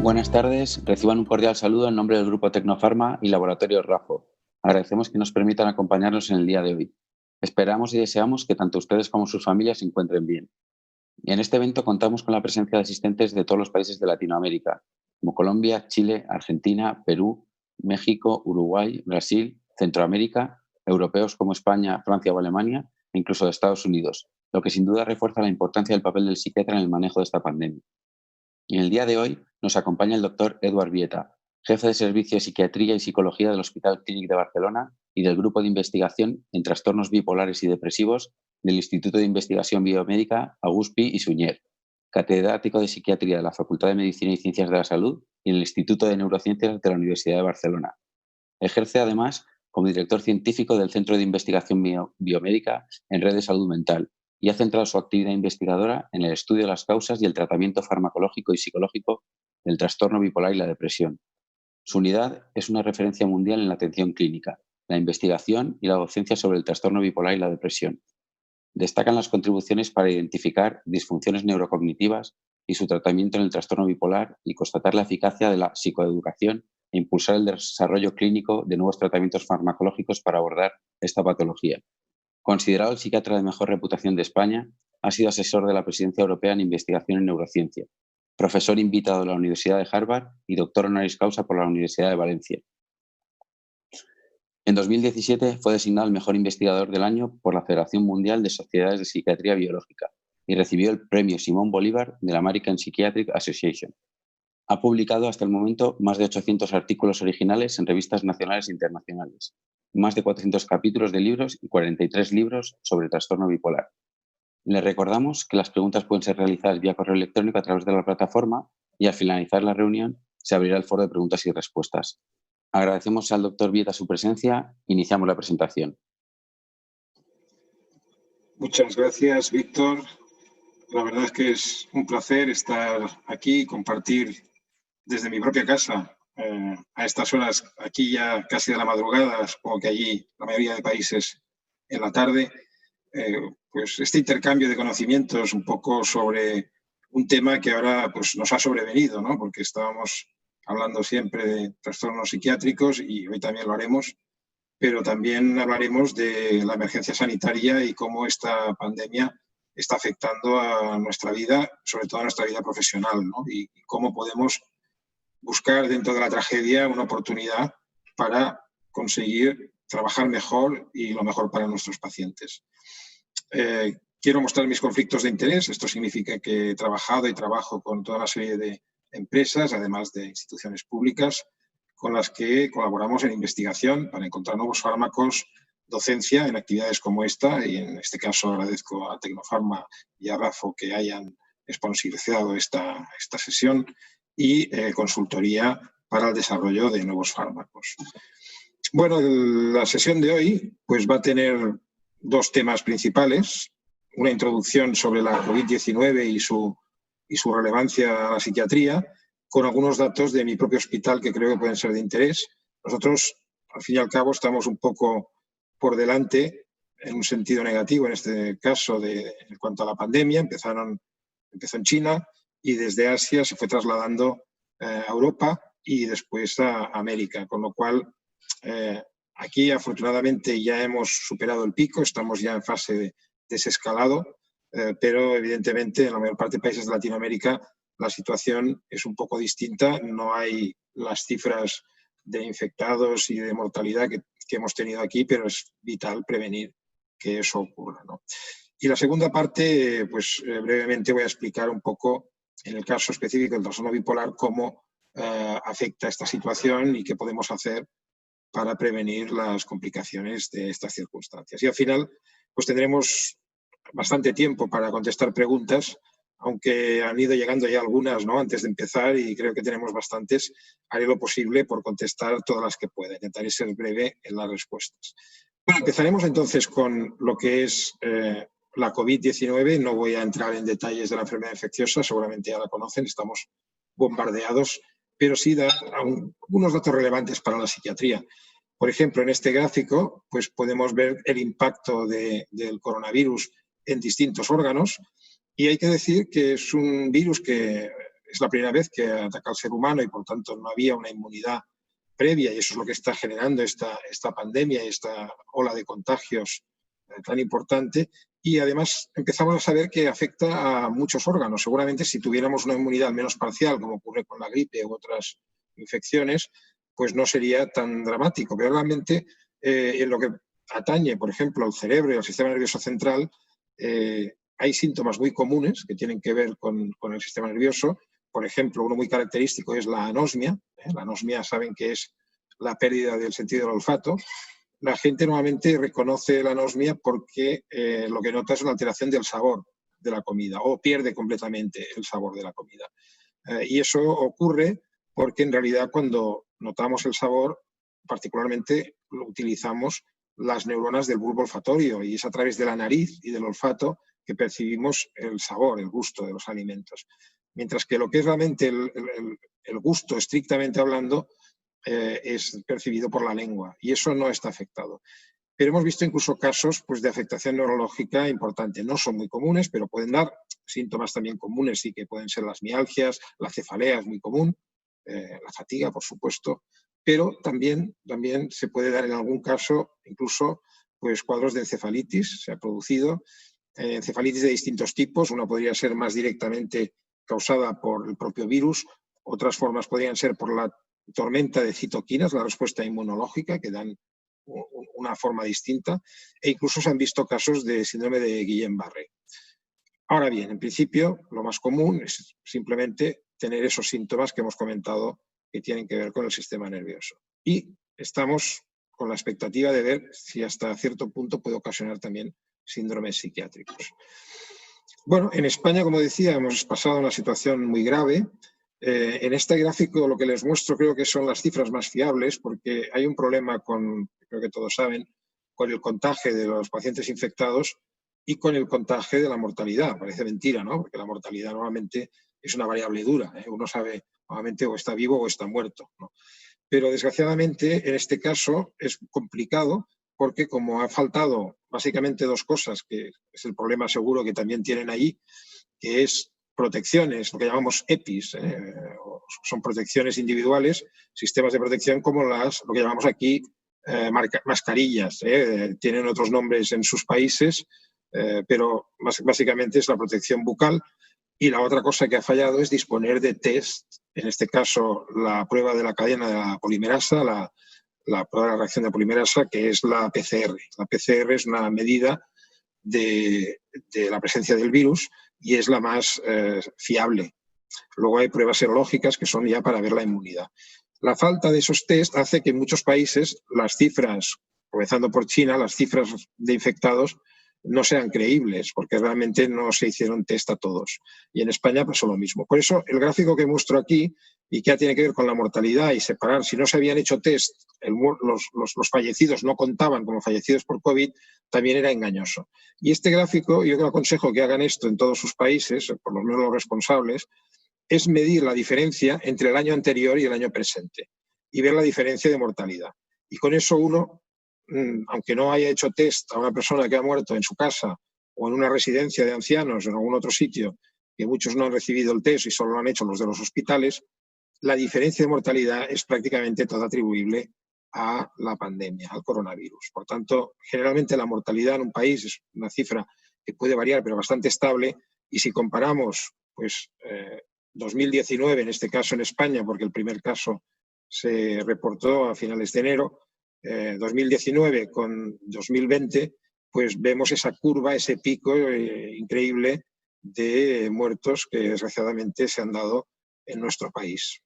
Buenas tardes, reciban un cordial saludo en nombre del Grupo Tecnofarma y Laboratorio RAFO. Agradecemos que nos permitan acompañarnos en el día de hoy. Esperamos y deseamos que tanto ustedes como sus familias se encuentren bien. Y en este evento contamos con la presencia de asistentes de todos los países de Latinoamérica, como Colombia, Chile, Argentina, Perú, México, Uruguay, Brasil, Centroamérica, europeos como España, Francia o Alemania, e incluso de Estados Unidos, lo que sin duda refuerza la importancia del papel del psiquiatra en el manejo de esta pandemia. Y en el día de hoy nos acompaña el doctor Eduard Vieta, jefe de Servicio de Psiquiatría y Psicología del Hospital Clínic de Barcelona y del Grupo de Investigación en Trastornos Bipolares y Depresivos del Instituto de Investigación Biomédica Aguspi y Suñer, catedrático de Psiquiatría de la Facultad de Medicina y Ciencias de la Salud y en el Instituto de Neurociencias de la Universidad de Barcelona. Ejerce además como director científico del Centro de Investigación Biomédica en Red de Salud Mental y ha centrado su actividad investigadora en el estudio de las causas y el tratamiento farmacológico y psicológico del trastorno bipolar y la depresión. Su unidad es una referencia mundial en la atención clínica, la investigación y la docencia sobre el trastorno bipolar y la depresión. Destacan las contribuciones para identificar disfunciones neurocognitivas y su tratamiento en el trastorno bipolar y constatar la eficacia de la psicoeducación e impulsar el desarrollo clínico de nuevos tratamientos farmacológicos para abordar esta patología. Considerado el psiquiatra de mejor reputación de España, ha sido asesor de la Presidencia Europea en Investigación en Neurociencia, profesor invitado de la Universidad de Harvard y doctor honoris causa por la Universidad de Valencia. En 2017 fue designado el mejor investigador del año por la Federación Mundial de Sociedades de Psiquiatría Biológica y recibió el premio Simón Bolívar de la American Psychiatric Association. Ha publicado hasta el momento más de 800 artículos originales en revistas nacionales e internacionales, más de 400 capítulos de libros y 43 libros sobre trastorno bipolar. Les recordamos que las preguntas pueden ser realizadas vía correo electrónico a través de la plataforma y al finalizar la reunión se abrirá el foro de preguntas y respuestas. Agradecemos al doctor Vieta su presencia. Iniciamos la presentación. Muchas gracias, Víctor. La verdad es que es un placer estar aquí y compartir desde mi propia casa a estas horas, aquí ya casi de la madrugada, supongo que allí la mayoría de países en la tarde, pues este intercambio de conocimientos un poco sobre un tema que ahora pues, nos ha sobrevenido, ¿no? Porque estábamos hablando siempre de trastornos psiquiátricos y hoy también lo haremos, pero también hablaremos de la emergencia sanitaria y cómo esta pandemia está afectando a nuestra vida, sobre todo a nuestra vida profesional, ¿no? Y cómo podemos buscar dentro de la tragedia una oportunidad para conseguir trabajar mejor y lo mejor para nuestros pacientes. Quiero mostrar mis conflictos de interés. Esto significa que he trabajado y trabajo con toda una serie de empresas, además de instituciones públicas, con las que colaboramos en investigación para encontrar nuevos fármacos, docencia en actividades como esta, y en este caso agradezco a Tecnofarma y a RAFO que hayan sponsorizado esta sesión, y consultoría para el desarrollo de nuevos fármacos. Bueno, la sesión de hoy pues, va a tener dos temas principales, una introducción sobre la COVID-19 y su relevancia a la psiquiatría, con algunos datos de mi propio hospital que creo que pueden ser de interés. Nosotros, al fin y al cabo, estamos un poco por delante, en un sentido negativo, en este caso, en cuanto a la pandemia. Empezó en China y desde Asia se fue trasladando a Europa y después a América, con lo cual aquí afortunadamente ya hemos superado el pico, estamos ya en fase de desescalado, pero evidentemente en la mayor parte de países de Latinoamérica la situación es un poco distinta, no hay las cifras de infectados y de mortalidad que hemos tenido aquí, pero es vital prevenir que eso ocurra, ¿no? Y la segunda parte, pues brevemente voy a explicar un poco, en el caso específico del trastorno bipolar, cómo afecta esta situación y qué podemos hacer para prevenir las complicaciones de estas circunstancias. Y al final, pues tendremos bastante tiempo para contestar preguntas, aunque han ido llegando ya algunas, ¿no? Antes de empezar, y creo que tenemos bastantes. Haré lo posible por contestar todas las que pueda. Intentaré ser breve en las respuestas. Bueno, empezaremos entonces con lo que es la COVID-19. No voy a entrar en detalles de la enfermedad infecciosa, seguramente ya la conocen, estamos bombardeados, pero sí da algunos datos relevantes para la psiquiatría. Por ejemplo, en este gráfico pues podemos ver el impacto del coronavirus en distintos órganos, y hay que decir que es un virus que es la primera vez que ataca al ser humano y por tanto no había una inmunidad previa, y eso es lo que está generando esta pandemia y esta ola de contagios tan importante. Y además empezamos a saber que afecta a muchos órganos. Seguramente si tuviéramos una inmunidad menos parcial, como ocurre con la gripe u otras infecciones, pues no sería tan dramático. Pero realmente en lo que atañe, por ejemplo, al cerebro y al sistema nervioso central, hay síntomas muy comunes que tienen que ver con el sistema nervioso. Por ejemplo, uno muy característico es la anosmia. La anosmia saben que es la pérdida del sentido del olfato. La gente normalmente reconoce la anosmia porque lo que nota es una alteración del sabor de la comida o pierde completamente el sabor de la comida. Y eso ocurre porque en realidad cuando notamos el sabor, particularmente utilizamos las neuronas del bulbo olfatorio y es a través de la nariz y del olfato que percibimos el sabor, el gusto de los alimentos. Mientras que lo que es realmente el gusto, estrictamente hablando, es percibido por la lengua y eso no está afectado. Pero hemos visto incluso casos pues, de afectación neurológica importante. No son muy comunes, pero pueden dar síntomas también comunes, sí que pueden ser las mialgias, la cefalea es muy común, la fatiga, por supuesto, pero también se puede dar en algún caso incluso pues, cuadros de encefalitis. Se ha producido encefalitis de distintos tipos. Una podría ser más directamente causada por el propio virus, otras formas podrían ser por la tormenta de citoquinas, la respuesta inmunológica, que dan una forma distinta, e incluso se han visto casos de síndrome de Guillain-Barré. Ahora bien, en principio, lo más común es simplemente tener esos síntomas que hemos comentado que tienen que ver con el sistema nervioso. Y estamos con la expectativa de ver si hasta cierto punto puede ocasionar también síndromes psiquiátricos. Bueno, en España, como decía, hemos pasado una situación muy grave. En este gráfico lo que les muestro creo que son las cifras más fiables porque hay un problema con, creo que todos saben, con el contagio de los pacientes infectados y con el contagio de la mortalidad. Parece mentira, ¿no? Porque la mortalidad normalmente es una variable dura. Uno sabe normalmente o está vivo o está muerto, ¿no? Pero desgraciadamente en este caso es complicado porque como ha faltado básicamente dos cosas, que es el problema seguro que también tienen ahí, que es protecciones, lo que llamamos EPIs, son protecciones individuales, sistemas de protección como lo que llamamos aquí mascarillas. Tienen otros nombres en sus países, pero básicamente es la protección bucal. Y la otra cosa que ha fallado es disponer de test, en este caso la prueba de la cadena de la polimerasa, la prueba de la reacción de polimerasa, que es la PCR. La PCR es una medida de la presencia del virus y es la más fiable. Luego hay pruebas serológicas que son ya para ver la inmunidad. La falta de esos test hace que en muchos países las cifras, comenzando por China, las cifras de infectados no sean creíbles porque realmente no se hicieron test a todos. Y en España pasó lo mismo. Por eso el gráfico que muestro aquí y que tiene que ver con la mortalidad y separar, si no se habían hecho test, los fallecidos no contaban como fallecidos por COVID, también era engañoso. Y este gráfico, yo aconsejo que hagan esto en todos sus países, por lo menos los responsables, es medir la diferencia entre el año anterior y el año presente y ver la diferencia de mortalidad. Y con eso uno, aunque no haya hecho test a una persona que ha muerto en su casa o en una residencia de ancianos o en algún otro sitio, que muchos no han recibido el test y solo lo han hecho los de los hospitales, la diferencia de mortalidad es prácticamente toda atribuible a la pandemia, al coronavirus. Por tanto, generalmente la mortalidad en un país es una cifra que puede variar, pero bastante estable, y si comparamos pues, 2019, en este caso en España, porque el primer caso se reportó a finales de enero, 2019 con 2020, pues vemos esa curva, ese pico increíble de muertos que desgraciadamente se han dado en nuestro país.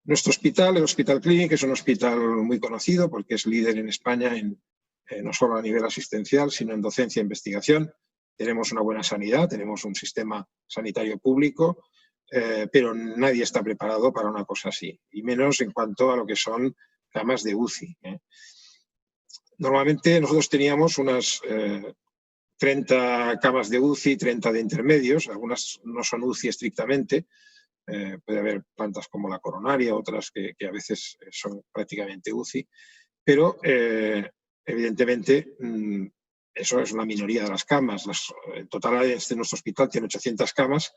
Nuestro hospital, el Hospital Clínic, es un hospital muy conocido porque es líder en España no solo a nivel asistencial, sino en docencia e investigación. Tenemos una buena sanidad, tenemos un sistema sanitario público, pero nadie está preparado para una cosa así, y menos en cuanto a lo que son camas de UCI. Normalmente nosotros teníamos unas 30 camas de UCI, 30 de intermedios, algunas no son UCI estrictamente, puede haber plantas como la coronaria, otras que a veces son prácticamente UCI, pero evidentemente eso es una minoría de las camas. El total de nuestro hospital tiene 800 camas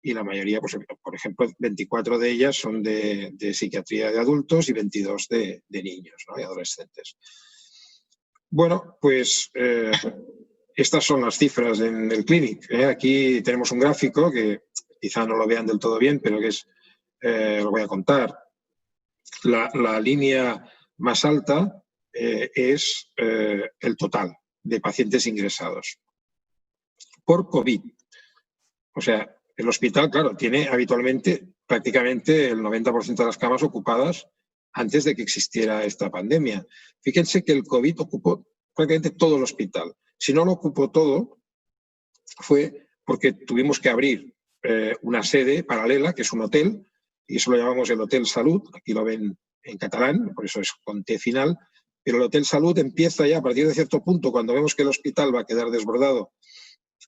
y la mayoría, pues, por ejemplo, 24 de ellas son de psiquiatría de adultos y 22 de niños, ¿no? Y adolescentes. Bueno, pues estas son las cifras en el Clinic. Aquí tenemos un gráfico que quizá no lo vean del todo bien, pero que lo voy a contar. La línea más alta es el total de pacientes ingresados por COVID. O sea, el hospital, claro, tiene habitualmente prácticamente el 90% de las camas ocupadas antes de que existiera esta pandemia. Fíjense que el COVID ocupó prácticamente todo el hospital. Si no lo ocupó todo, fue porque tuvimos que abrir una sede paralela, que es un hotel, y eso lo llamamos el Hotel Salud, aquí lo ven en catalán, por eso es con T final, pero el Hotel Salud empieza ya a partir de cierto punto, cuando vemos que el hospital va a quedar desbordado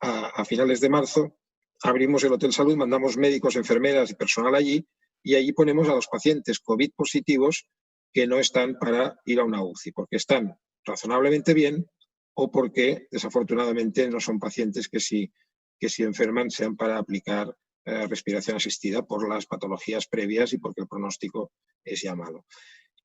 a finales de marzo, abrimos el Hotel Salud, mandamos médicos, enfermeras y personal allí, y allí ponemos a los pacientes COVID positivos que no están para ir a una UCI, porque están razonablemente bien o porque desafortunadamente no son pacientes que si enferman sean para aplicar respiración asistida por las patologías previas y porque el pronóstico es ya malo.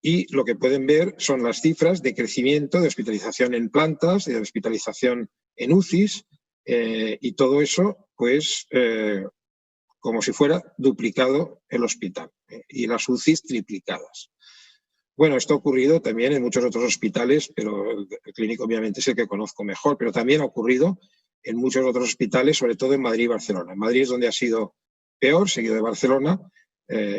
Y lo que pueden ver son las cifras de crecimiento de hospitalización en plantas, de hospitalización en UCIs, y todo eso, pues, como si fuera duplicado el hospital, y las UCIs triplicadas. Bueno, esto ha ocurrido también en muchos otros hospitales, pero el Clínico obviamente es el que conozco mejor, pero también ha ocurrido en muchos otros hospitales, sobre todo en Madrid y Barcelona. En Madrid es donde ha sido peor, seguido de Barcelona,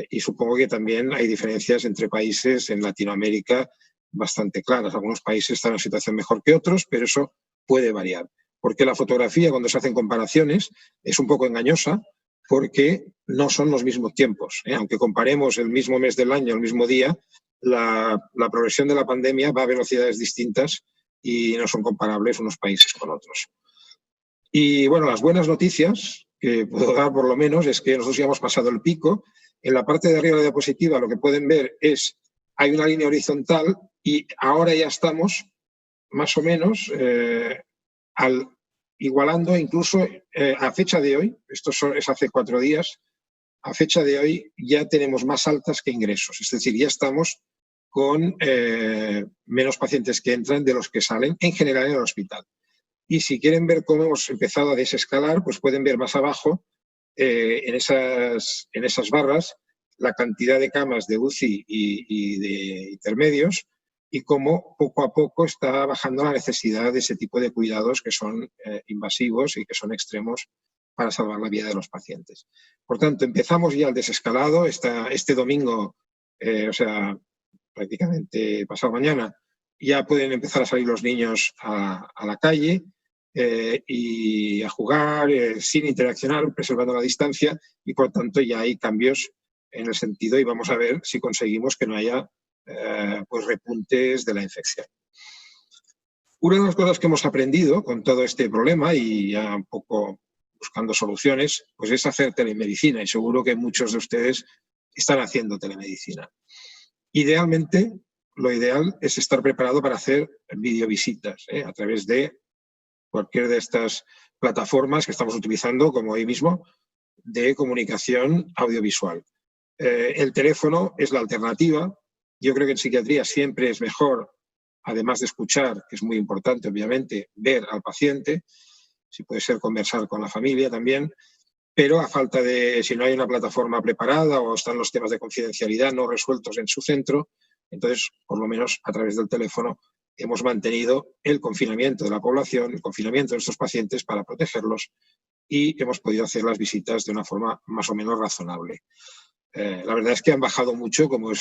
y supongo que también hay diferencias entre países en Latinoamérica bastante claras. Algunos países están en una situación mejor que otros, pero eso puede variar. Porque la fotografía, cuando se hacen comparaciones, es un poco engañosa, porque no son los mismos tiempos. Aunque comparemos el mismo mes del año, el mismo día, la progresión de la pandemia va a velocidades distintas y no son comparables unos países con otros. Y bueno, las buenas noticias que puedo dar por lo menos es que nosotros ya hemos pasado el pico. En la parte de arriba de la diapositiva lo que pueden ver es, hay una línea horizontal y ahora ya estamos más o menos igualando incluso a fecha de hoy, esto es hace 4 días, a fecha de hoy ya tenemos más altas que ingresos, es decir, ya estamos con menos pacientes que entran de los que salen en general en el hospital. Y si quieren ver cómo hemos empezado a desescalar, pues pueden ver más abajo, en esas barras, la cantidad de camas de UCI y de intermedios y cómo poco a poco está bajando la necesidad de ese tipo de cuidados que son invasivos y que son extremos para salvar la vida de los pacientes. Por tanto, empezamos ya el desescalado. Este domingo, o sea, prácticamente pasado mañana, ya pueden empezar a salir los niños a la calle y a jugar sin interaccionar, preservando la distancia, y por tanto ya hay cambios en el sentido y vamos a ver si conseguimos que no haya pues repuntes de la infección. Una de las cosas que hemos aprendido con todo este problema y ya un poco buscando soluciones, pues es hacer telemedicina, y seguro que muchos de ustedes están haciendo telemedicina. Idealmente, lo ideal es estar preparado para hacer videovisitas a través de cualquier de estas plataformas que estamos utilizando, como hoy mismo, de comunicación audiovisual. El teléfono es la alternativa. Yo creo que en psiquiatría siempre es mejor, además de escuchar, que es muy importante, obviamente, ver al paciente, si puede ser conversar con la familia también, pero a falta de, si no hay una plataforma preparada o están los temas de confidencialidad no resueltos en su centro, entonces, por lo menos a través del teléfono, hemos mantenido el confinamiento de la población, el confinamiento de nuestros pacientes para protegerlos y hemos podido hacer las visitas de una forma más o menos razonable. La verdad es que han bajado mucho, como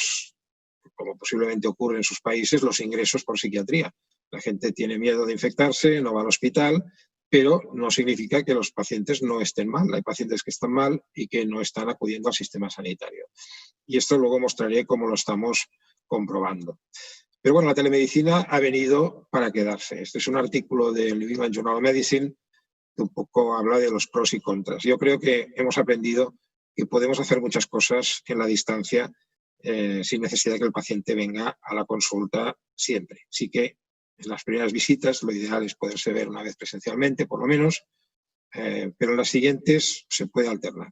posiblemente ocurre en sus países, los ingresos por psiquiatría. La gente tiene miedo de infectarse, no va al hospital, pero no significa que los pacientes no estén mal. Hay pacientes que están mal y que no están acudiendo al sistema sanitario. Y esto luego mostraré cómo lo estamos comprobando. Pero bueno, la telemedicina ha venido para quedarse. Este es un artículo del New England Journal of Medicine que un poco habla de los pros y contras. Yo creo que hemos aprendido que podemos hacer muchas cosas en la distancia sin necesidad de que el paciente venga a la consulta siempre. Sí que en las primeras visitas lo ideal es poderse ver una vez presencialmente, por lo menos, pero en las siguientes se puede alternar.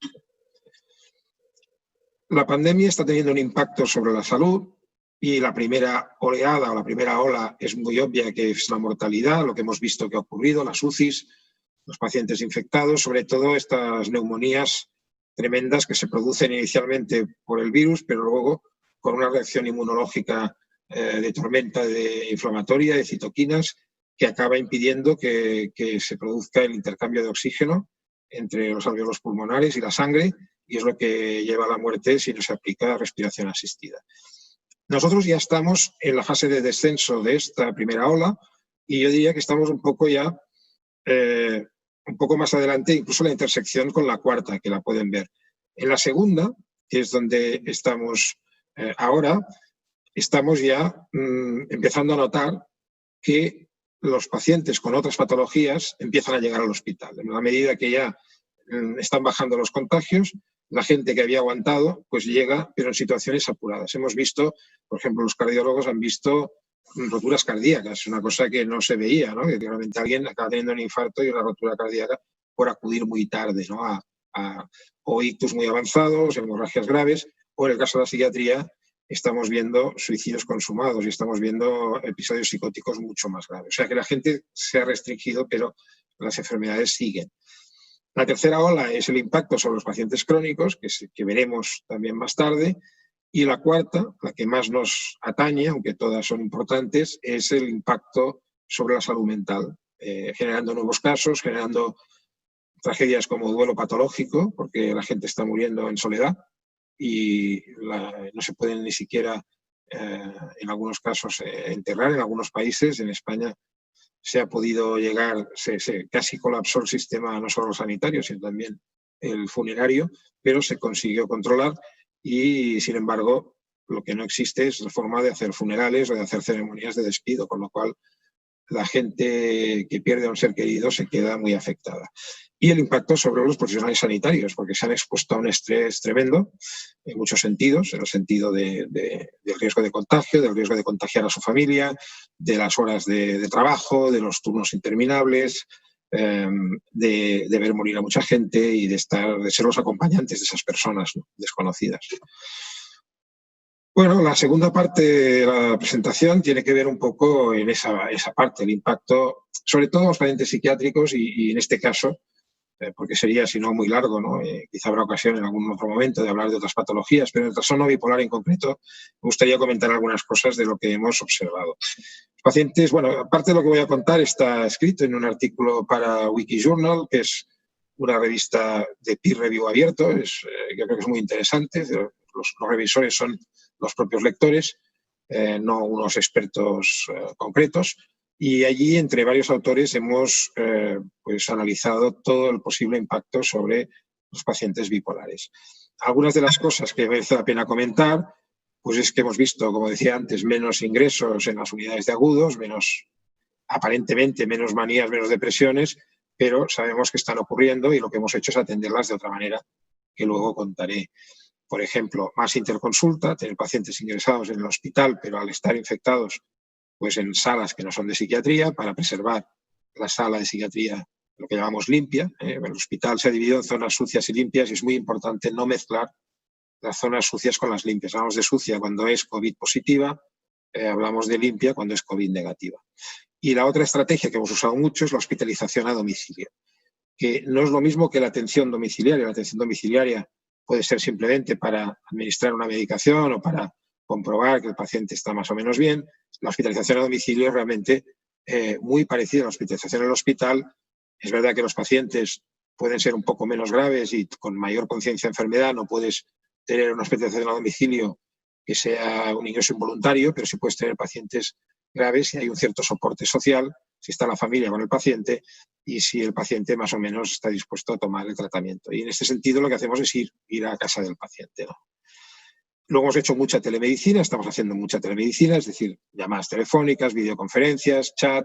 la pandemia está teniendo un impacto sobre la salud y la primera oleada o la primera ola es muy obvia, que es la mortalidad, lo que hemos visto que ha ocurrido, las UCIs, los pacientes infectados, sobre todo estas neumonías tremendas que se producen inicialmente por el virus, pero luego con una reacción inmunológica de tormenta inflamatoria, de citoquinas, que acaba impidiendo que se produzca el intercambio de oxígeno entre los alvéolos pulmonares y la sangre, y es lo que lleva a la muerte si no se aplica respiración asistida. Nosotros ya estamos en la fase de descenso de esta primera ola y yo diría que estamos un poco ya, un poco más adelante, incluso la intersección con la cuarta, que la pueden ver. En la segunda, que es donde estamos ahora, estamos ya empezando a notar que los pacientes con otras patologías empiezan a llegar al hospital. En la medida que ya están bajando los contagios, la gente que había aguantado pues llega, pero en situaciones apuradas. Hemos visto, por ejemplo, los cardiólogos han visto roturas cardíacas, una cosa que no se veía, ¿no? Que realmente alguien acaba teniendo un infarto y una rotura cardíaca por acudir muy tarde, ¿no? O ictus muy avanzados, hemorragias graves, o en el caso de la psiquiatría estamos viendo suicidios consumados y estamos viendo episodios psicóticos mucho más graves. O sea que la gente se ha restringido, pero las enfermedades siguen. La tercera ola es el impacto sobre los pacientes crónicos, que veremos también más tarde. Y la cuarta, la que más nos atañe, aunque todas son importantes, es el impacto sobre la salud mental, generando nuevos casos, generando tragedias como duelo patológico, porque la gente está muriendo en soledad y no se pueden ni siquiera, en algunos casos, enterrar. En algunos países, en España, se ha podido llegar, casi colapsó el sistema no solo sanitario, sino también el funerario, pero se consiguió controlar y, sin embargo, lo que no existe es la forma de hacer funerales o de hacer ceremonias de despido, con lo cual la gente que pierde a un ser querido se queda muy afectada. Y el impacto sobre los profesionales sanitarios, porque se han expuesto a un estrés tremendo en muchos sentidos, en el sentido del riesgo de contagio, del riesgo de contagiar a su familia, de las horas de trabajo, de los turnos interminables, de ver morir a mucha gente y de ser los acompañantes de esas personas, ¿no?, desconocidas. Bueno, la segunda parte de la presentación tiene que ver un poco en esa parte, el impacto, sobre todo en los pacientes psiquiátricos y en este caso, porque sería, si no, muy largo, ¿no? Quizá habrá ocasión en algún otro momento de hablar de otras patologías, pero en el trastorno bipolar en concreto me gustaría comentar algunas cosas de lo que hemos observado. Los pacientes, bueno, aparte de lo que voy a contar, está escrito en un artículo para Wikijournal, que es una revista de peer review abierto, yo creo que es muy interesante. Los revisores son los propios lectores, no unos expertos concretos. Y allí, entre varios autores, hemos pues analizado todo el posible impacto sobre los pacientes bipolares. Algunas de las cosas que merece la pena comentar, pues es que hemos visto, como decía antes, menos ingresos en las unidades de agudos, aparentemente menos manías, menos depresiones, pero sabemos que están ocurriendo y lo que hemos hecho es atenderlas de otra manera, que luego contaré. Por ejemplo, más interconsulta, tener pacientes ingresados en el hospital, pero al estar infectados, pues en salas que no son de psiquiatría, para preservar la sala de psiquiatría, lo que llamamos limpia. El hospital se ha dividido en zonas sucias y limpias y es muy importante no mezclar las zonas sucias con las limpias. Hablamos de sucia cuando es COVID positiva, hablamos de limpia cuando es COVID negativa. Y la otra estrategia que hemos usado mucho es la hospitalización a domicilio, que no es lo mismo que la atención domiciliaria. La atención domiciliaria puede ser simplemente para administrar una medicación o para comprobar que el paciente está más o menos bien. La hospitalización a domicilio es realmente muy parecida a la hospitalización en el hospital. Es verdad que los pacientes pueden ser un poco menos graves y con mayor conciencia de enfermedad no puedes tener una hospitalización a domicilio que sea un ingreso involuntario, pero sí puedes tener pacientes graves si hay un cierto soporte social, si está la familia con el paciente y si el paciente más o menos está dispuesto a tomar el tratamiento. Y en este sentido lo que hacemos es ir a casa del paciente, ¿no? Luego hemos hecho mucha telemedicina, estamos haciendo mucha telemedicina, es decir, llamadas telefónicas, videoconferencias, chat,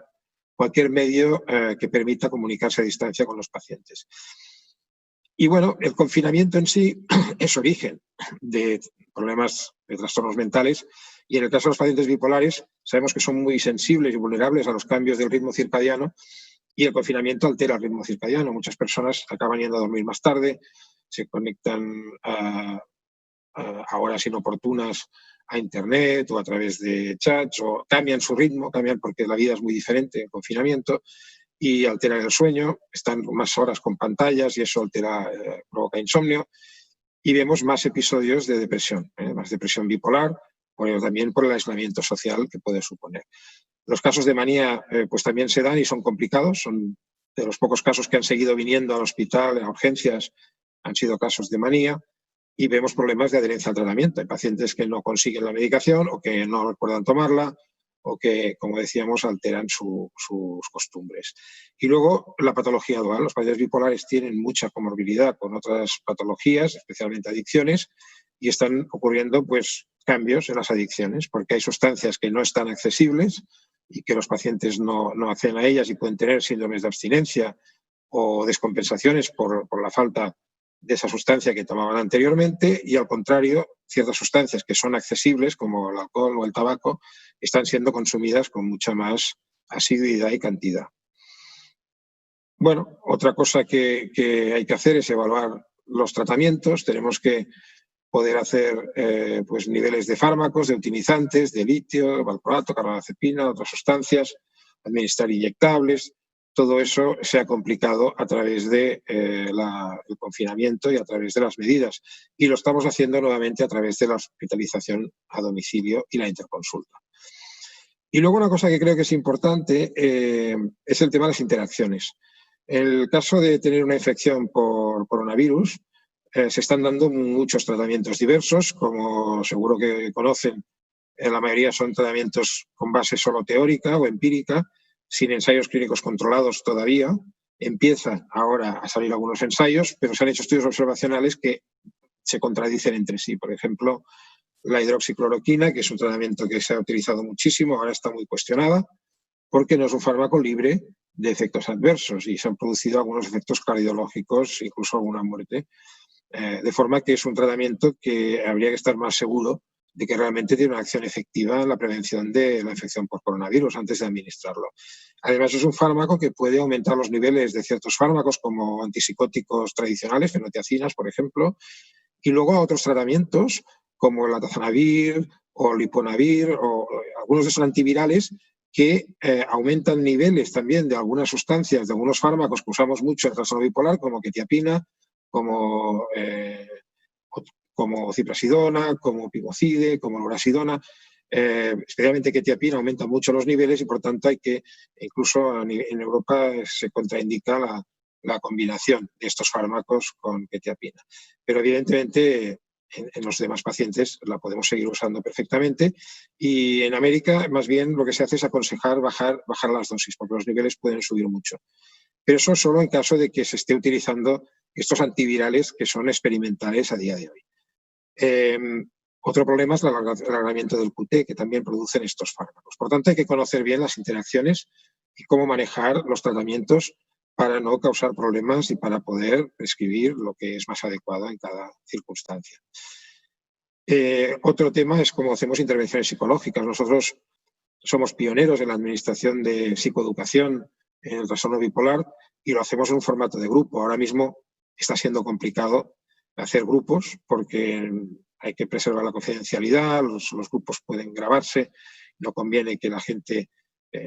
cualquier medio que permita comunicarse a distancia con los pacientes. Y bueno, el confinamiento en sí es origen de problemas de trastornos mentales y en el caso de los pacientes bipolares sabemos que son muy sensibles y vulnerables a los cambios del ritmo circadiano y el confinamiento altera el ritmo circadiano. Muchas personas acaban yendo a dormir más tarde, se conectan a a horas inoportunas a internet o a través de chats, o cambian su ritmo, cambian porque la vida es muy diferente en confinamiento y alteran el sueño, están más horas con pantallas y eso provoca insomnio, y vemos más episodios de depresión, más depresión bipolar, pero también por el aislamiento social que puede suponer. Los casos de manía pues también se dan y son complicados, son de los pocos casos que han seguido viniendo al hospital, a urgencias, han sido casos de manía, y vemos problemas de adherencia al tratamiento. Hay pacientes que no consiguen la medicación o que no recuerdan tomarla o que, como decíamos, alteran sus costumbres. Y luego la patología dual. Los pacientes bipolares tienen mucha comorbilidad con otras patologías, especialmente adicciones, y están ocurriendo pues, cambios en las adicciones, porque hay sustancias que no están accesibles y que los pacientes no acceden a ellas y pueden tener síndromes de abstinencia o descompensaciones por la falta de esa sustancia que tomaban anteriormente, y al contrario, ciertas sustancias que son accesibles, como el alcohol o el tabaco, están siendo consumidas con mucha más asiduidad y cantidad. Bueno, otra cosa que hay que hacer es evaluar los tratamientos. Tenemos que poder hacer pues niveles de fármacos, de optimizantes, de litio, valproato, carbamazepina, otras sustancias, administrar inyectables. Todo eso se ha complicado a través del confinamiento y a través de las medidas. Y lo estamos haciendo nuevamente a través de la hospitalización a domicilio y la interconsulta. Y luego una cosa que creo que es importante es el tema de las interacciones. En el caso de tener una infección por coronavirus, se están dando muchos tratamientos diversos, como seguro que conocen. La mayoría son tratamientos con base solo teórica o empírica, sin ensayos clínicos controlados todavía. Empiezan ahora a salir algunos ensayos, pero se han hecho estudios observacionales que se contradicen entre sí. Por ejemplo, la hidroxicloroquina, que es un tratamiento que se ha utilizado muchísimo, ahora está muy cuestionada, porque no es un fármaco libre de efectos adversos y se han producido algunos efectos cardiológicos, incluso alguna muerte. De forma que es un tratamiento que habría que estar más seguro de que realmente tiene una acción efectiva en la prevención de la infección por coronavirus antes de administrarlo. Además, es un fármaco que puede aumentar los niveles de ciertos fármacos como antipsicóticos tradicionales, fenotiacinas, por ejemplo, y luego a otros tratamientos como el atazanavir o el liponavir o algunos de esos antivirales que aumentan niveles también de algunas sustancias, de algunos fármacos que usamos mucho en el trastorno bipolar, como quetiapina, como ciprasidona, como pivocide, como lurasidona. Especialmente quetiapina aumenta mucho los niveles y por tanto hay que, incluso en Europa se contraindica la combinación de estos fármacos con quetiapina. Pero evidentemente en los demás pacientes la podemos seguir usando perfectamente, y en América más bien lo que se hace es aconsejar bajar las dosis porque los niveles pueden subir mucho. Pero eso solo en caso de que se esté utilizando estos antivirales que son experimentales a día de hoy. Otro problema es el alargamiento del QT, que también producen estos fármacos. Por tanto, hay que conocer bien las interacciones y cómo manejar los tratamientos para no causar problemas y para poder prescribir lo que es más adecuado en cada circunstancia. Otro tema es cómo hacemos intervenciones psicológicas. Nosotros somos pioneros en la administración de psicoeducación en el trastorno bipolar y lo hacemos en un formato de grupo. Ahora mismo está siendo complicado hacer grupos porque hay que preservar la confidencialidad, los grupos pueden grabarse, no conviene que la gente...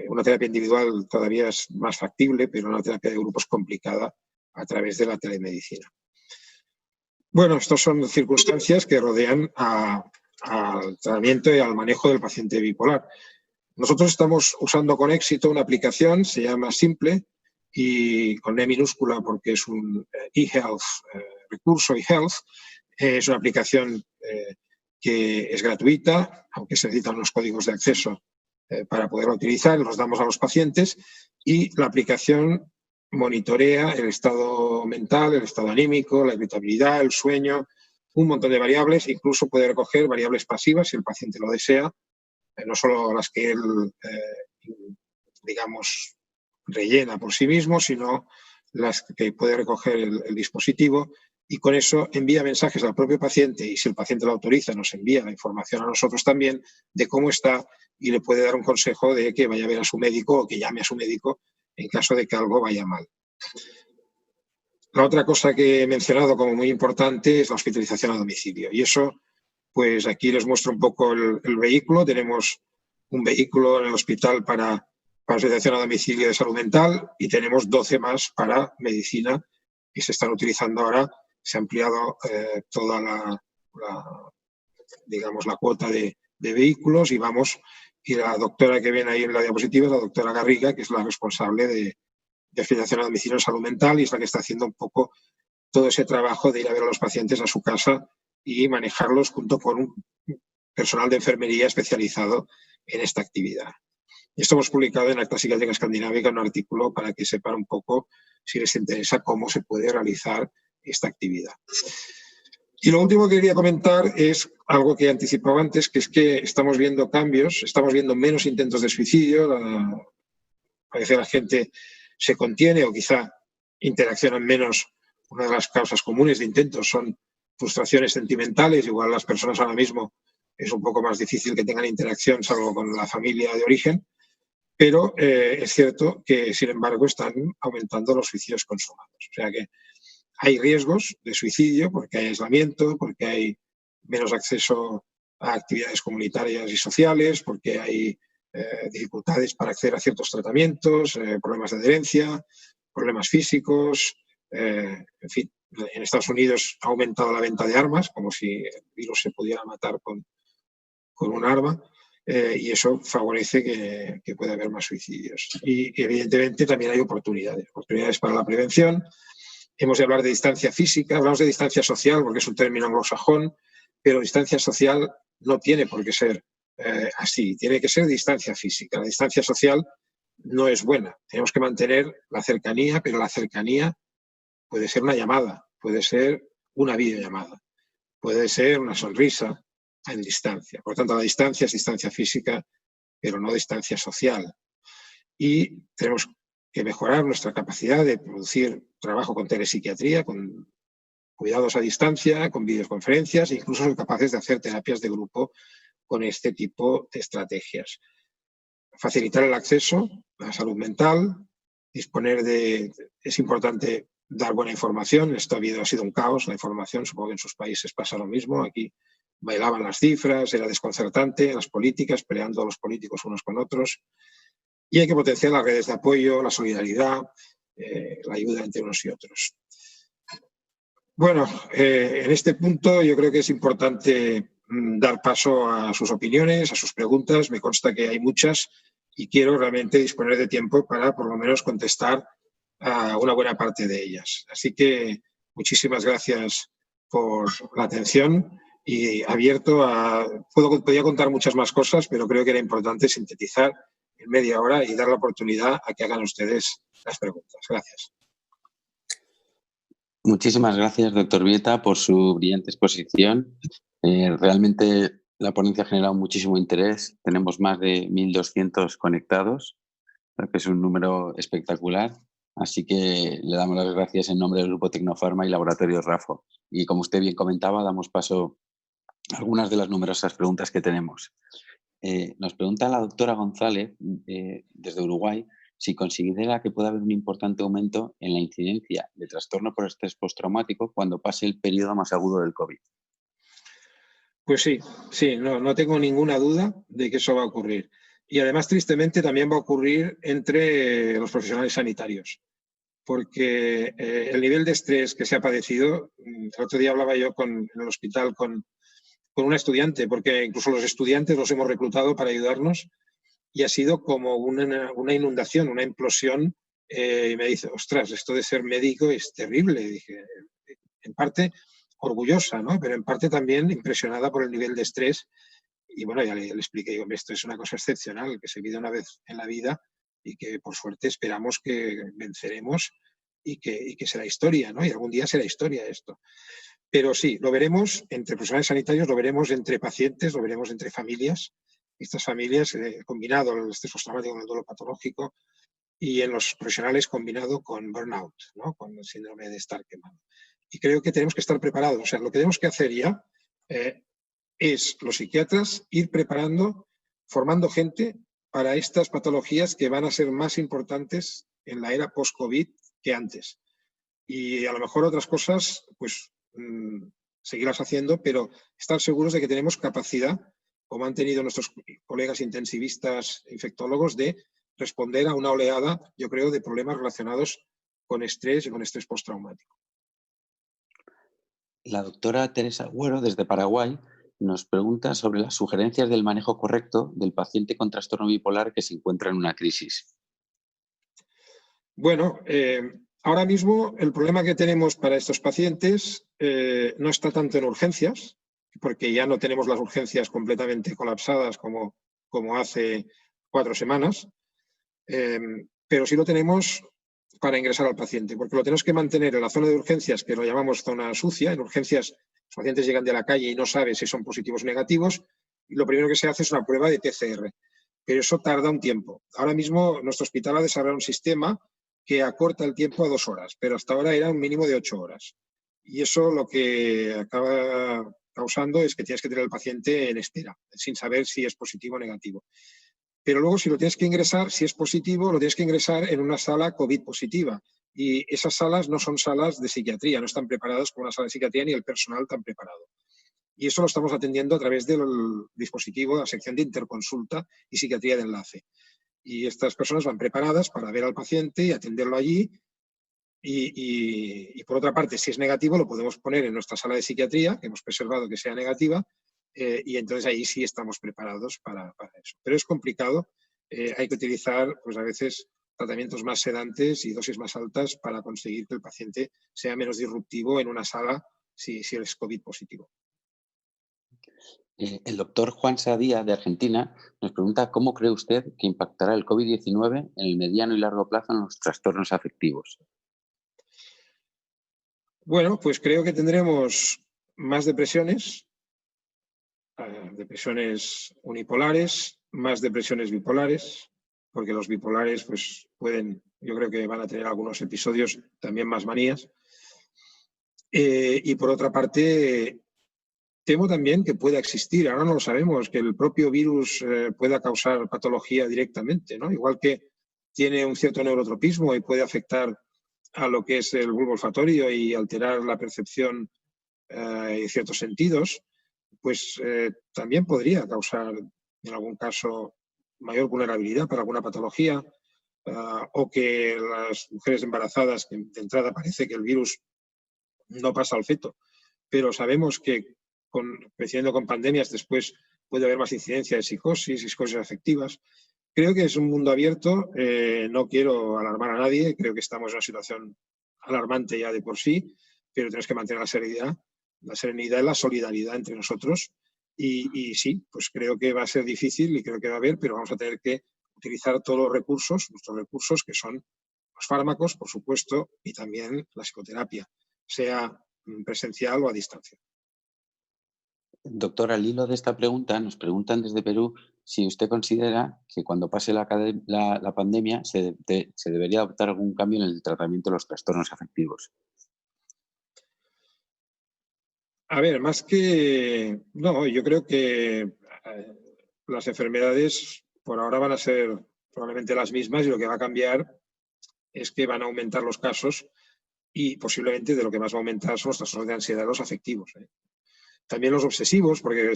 una terapia individual todavía es más factible, pero una terapia de grupo es complicada a través de la telemedicina. Bueno, estas son circunstancias que rodean al tratamiento y al manejo del paciente bipolar. Nosotros estamos usando con éxito una aplicación, se llama Simple, y con E minúscula porque es un eHealth, recurso eHealth. Es una aplicación que es gratuita, aunque se necesitan unos códigos de acceso para poderla utilizar, los damos a los pacientes, y la aplicación monitorea el estado mental, el estado anímico, la irritabilidad, el sueño, un montón de variables, incluso puede recoger variables pasivas si el paciente lo desea, no solo las que él, digamos, rellena por sí mismo, sino las que puede recoger el dispositivo, y con eso envía mensajes al propio paciente y si el paciente lo autoriza nos envía la información a nosotros también de cómo está y le puede dar un consejo de que vaya a ver a su médico o que llame a su médico en caso de que algo vaya mal. La otra cosa que he mencionado como muy importante es la hospitalización a domicilio, y eso Pues aquí les muestro un poco el vehículo. Tenemos un vehículo en el hospital para asociación a domicilio de salud mental y tenemos 12 más para medicina que se están utilizando ahora. Se ha ampliado toda digamos, la cuota de vehículos y la doctora que viene ahí en la diapositiva es la doctora Garriga, que es la responsable de afiliación a domicilio de salud mental y es la que está haciendo un poco todo ese trabajo de ir a ver a los pacientes a su casa y manejarlos junto con un personal de enfermería especializado en esta actividad. Esto hemos publicado en Acta Psiquiátrica Escandinávia un artículo para que sepan un poco, si les interesa, cómo se puede realizar esta actividad. Y lo último que quería comentar es algo que anticipaba antes, que es que estamos viendo cambios, estamos viendo menos intentos de suicidio, parece que la gente se contiene o quizá interaccionan menos. Una de las causas comunes de intentos son frustraciones sentimentales, igual las personas ahora mismo es un poco más difícil que tengan interacción salvo con la familia de origen, pero es cierto que, sin embargo, están aumentando los suicidios consumados. O sea que hay riesgos de suicidio porque hay aislamiento, porque hay menos acceso a actividades comunitarias y sociales, porque hay dificultades para acceder a ciertos tratamientos, problemas de adherencia, problemas físicos, en fin. En Estados Unidos ha aumentado la venta de armas, como si el virus se pudiera matar con un arma, y eso favorece que pueda haber más suicidios. Y evidentemente también hay oportunidades para la prevención. Hemos de hablar de distancia física, hablamos de distancia social porque es un término anglosajón, pero distancia social no tiene por qué ser así, tiene que ser distancia física. La distancia social no es buena, tenemos que mantener la cercanía, pero la cercanía puede ser una llamada, puede ser una videollamada, puede ser una sonrisa en distancia. Por tanto, la distancia es distancia física, pero no distancia social. Y tenemos que mejorar nuestra capacidad de producir trabajo con telepsiquiatría, con cuidados a distancia, con videoconferencias e incluso ser capaces de hacer terapias de grupo con este tipo de estrategias. Facilitar el acceso a la salud mental, es importante dar buena información. Esto ha sido un caos, la información, supongo que en sus países pasa lo mismo. Aquí bailaban las cifras, era desconcertante, las políticas, peleando a los políticos unos con otros. Y hay que potenciar las redes de apoyo, la solidaridad, la ayuda entre unos y otros. Bueno, en este punto yo creo que es importante dar paso a sus opiniones, a sus preguntas. Me consta que hay muchas y quiero realmente disponer de tiempo para por lo menos contestar a una buena parte de ellas. Así que muchísimas gracias por la atención y abierto a... Podría contar muchas más cosas, pero creo que era importante sintetizar en media hora y dar la oportunidad a que hagan ustedes las preguntas. Gracias. Muchísimas gracias, doctor Vieta, por su brillante exposición. Realmente la ponencia ha generado muchísimo interés. Tenemos más de 1.200 conectados, que es un número espectacular. Así que le damos las gracias en nombre del Grupo Tecnofarma y Laboratorio Rafo. Y como usted bien comentaba, damos paso a algunas de las numerosas preguntas que tenemos. Nos pregunta la doctora González, desde Uruguay, si considera que puede haber un importante aumento en la incidencia de trastorno por estrés postraumático cuando pase el periodo más agudo del COVID. Pues sí, no tengo ninguna duda de que eso va a ocurrir. Y además, tristemente, también va a ocurrir entre los profesionales sanitarios, porque el nivel de estrés que se ha padecido, el otro día hablaba yo en el hospital con una estudiante, porque incluso los estudiantes los hemos reclutado para ayudarnos, y ha sido como una inundación, una implosión. Y me dice, ostras, esto de ser médico es terrible. Y dije, en parte orgullosa, ¿no? Pero en parte también impresionada por el nivel de estrés. Y bueno, ya le expliqué, digo, esto es una cosa excepcional que se vive una vez en la vida y que por suerte esperamos que venceremos y que será historia, ¿no? Y algún día será historia esto. Pero sí, lo veremos entre profesionales sanitarios, lo veremos entre pacientes, lo veremos entre familias. Estas familias, combinado el estrés postraumático con el dolor patológico, y en los profesionales combinado con burnout, ¿no? Con el síndrome de estar quemado. Y creo que tenemos que estar preparados. O sea, lo que tenemos que hacer ya es los psiquiatras ir preparando, formando gente para estas patologías que van a ser más importantes en la era post-COVID que antes. Y a lo mejor otras cosas, pues seguirlas haciendo, pero estar seguros de que tenemos capacidad, como han tenido nuestros colegas intensivistas infectólogos, de responder a una oleada, yo creo, de problemas relacionados con estrés y con estrés postraumático. La doctora Teresa Agüero, desde Paraguay, nos pregunta sobre las sugerencias del manejo correcto del paciente con trastorno bipolar que se encuentra en una crisis. Bueno, ahora mismo el problema que tenemos para estos pacientes no está tanto en urgencias, porque ya no tenemos las urgencias completamente colapsadas como hace 4 semanas, pero sí lo tenemos para ingresar al paciente, porque lo tenemos que mantener en la zona de urgencias, que lo llamamos zona sucia. En urgencias los pacientes llegan de la calle y no saben si son positivos o negativos, y lo primero que se hace es una prueba de PCR, pero eso tarda un tiempo. Ahora mismo nuestro hospital ha desarrollado un sistema que acorta el tiempo a 2 horas, pero hasta ahora era un mínimo de 8 horas. Y eso lo que acaba causando es que tienes que tener al paciente en espera, sin saber si es positivo o negativo. Pero luego, si lo tienes que ingresar, si es positivo, lo tienes que ingresar en una sala COVID positiva. Y esas salas no son salas de psiquiatría, no están preparadas como una sala de psiquiatría ni el personal tan preparado. Y eso lo estamos atendiendo a través del dispositivo, la sección de interconsulta y psiquiatría de enlace. Y estas personas van preparadas para ver al paciente y atenderlo allí. Y por otra parte, si es negativo, lo podemos poner en nuestra sala de psiquiatría, que hemos preservado que sea negativa, y entonces ahí sí estamos preparados para eso. Pero es complicado, hay que utilizar pues a veces tratamientos más sedantes y dosis más altas para conseguir que el paciente sea menos disruptivo en una sala si es COVID positivo. El doctor Juan Sadía, de Argentina, nos pregunta cómo cree usted que impactará el COVID-19 en el mediano y largo plazo en los trastornos afectivos. Bueno, pues creo que tendremos más depresiones unipolares, más depresiones bipolares, porque los bipolares pues yo creo que van a tener algunos episodios también más manías. Y por otra parte, temo también que pueda existir, ahora no lo sabemos, que el propio virus pueda causar patología directamente, ¿no? Igual que tiene un cierto neurotropismo y puede afectar a lo que es el bulbo olfatorio y alterar la percepción en ciertos sentidos, pues también podría causar en algún caso mayor vulnerabilidad para alguna patología, o que las mujeres embarazadas, que de entrada parece que el virus no pasa al feto, pero sabemos que coincidiendo con pandemias después puede haber más incidencia de psicosis afectivas. Creo que es un mundo abierto, no quiero alarmar a nadie, creo que estamos en una situación alarmante ya de por sí, pero tenemos que mantener la serenidad y la solidaridad entre nosotros. Y sí, pues creo que va a ser difícil y creo que va a haber, pero vamos a tener que utilizar todos los recursos, nuestros recursos, que son los fármacos, por supuesto, y también la psicoterapia, sea presencial o a distancia. Doctor, al hilo de esta pregunta, nos preguntan desde Perú si usted considera que cuando pase la pandemia se debería adoptar algún cambio en el tratamiento de los trastornos afectivos. A ver, más que... No, yo creo que las enfermedades por ahora van a ser probablemente las mismas, y lo que va a cambiar es que van a aumentar los casos, y posiblemente de lo que más va a aumentar son los trastornos de ansiedad, los afectivos. También los obsesivos, porque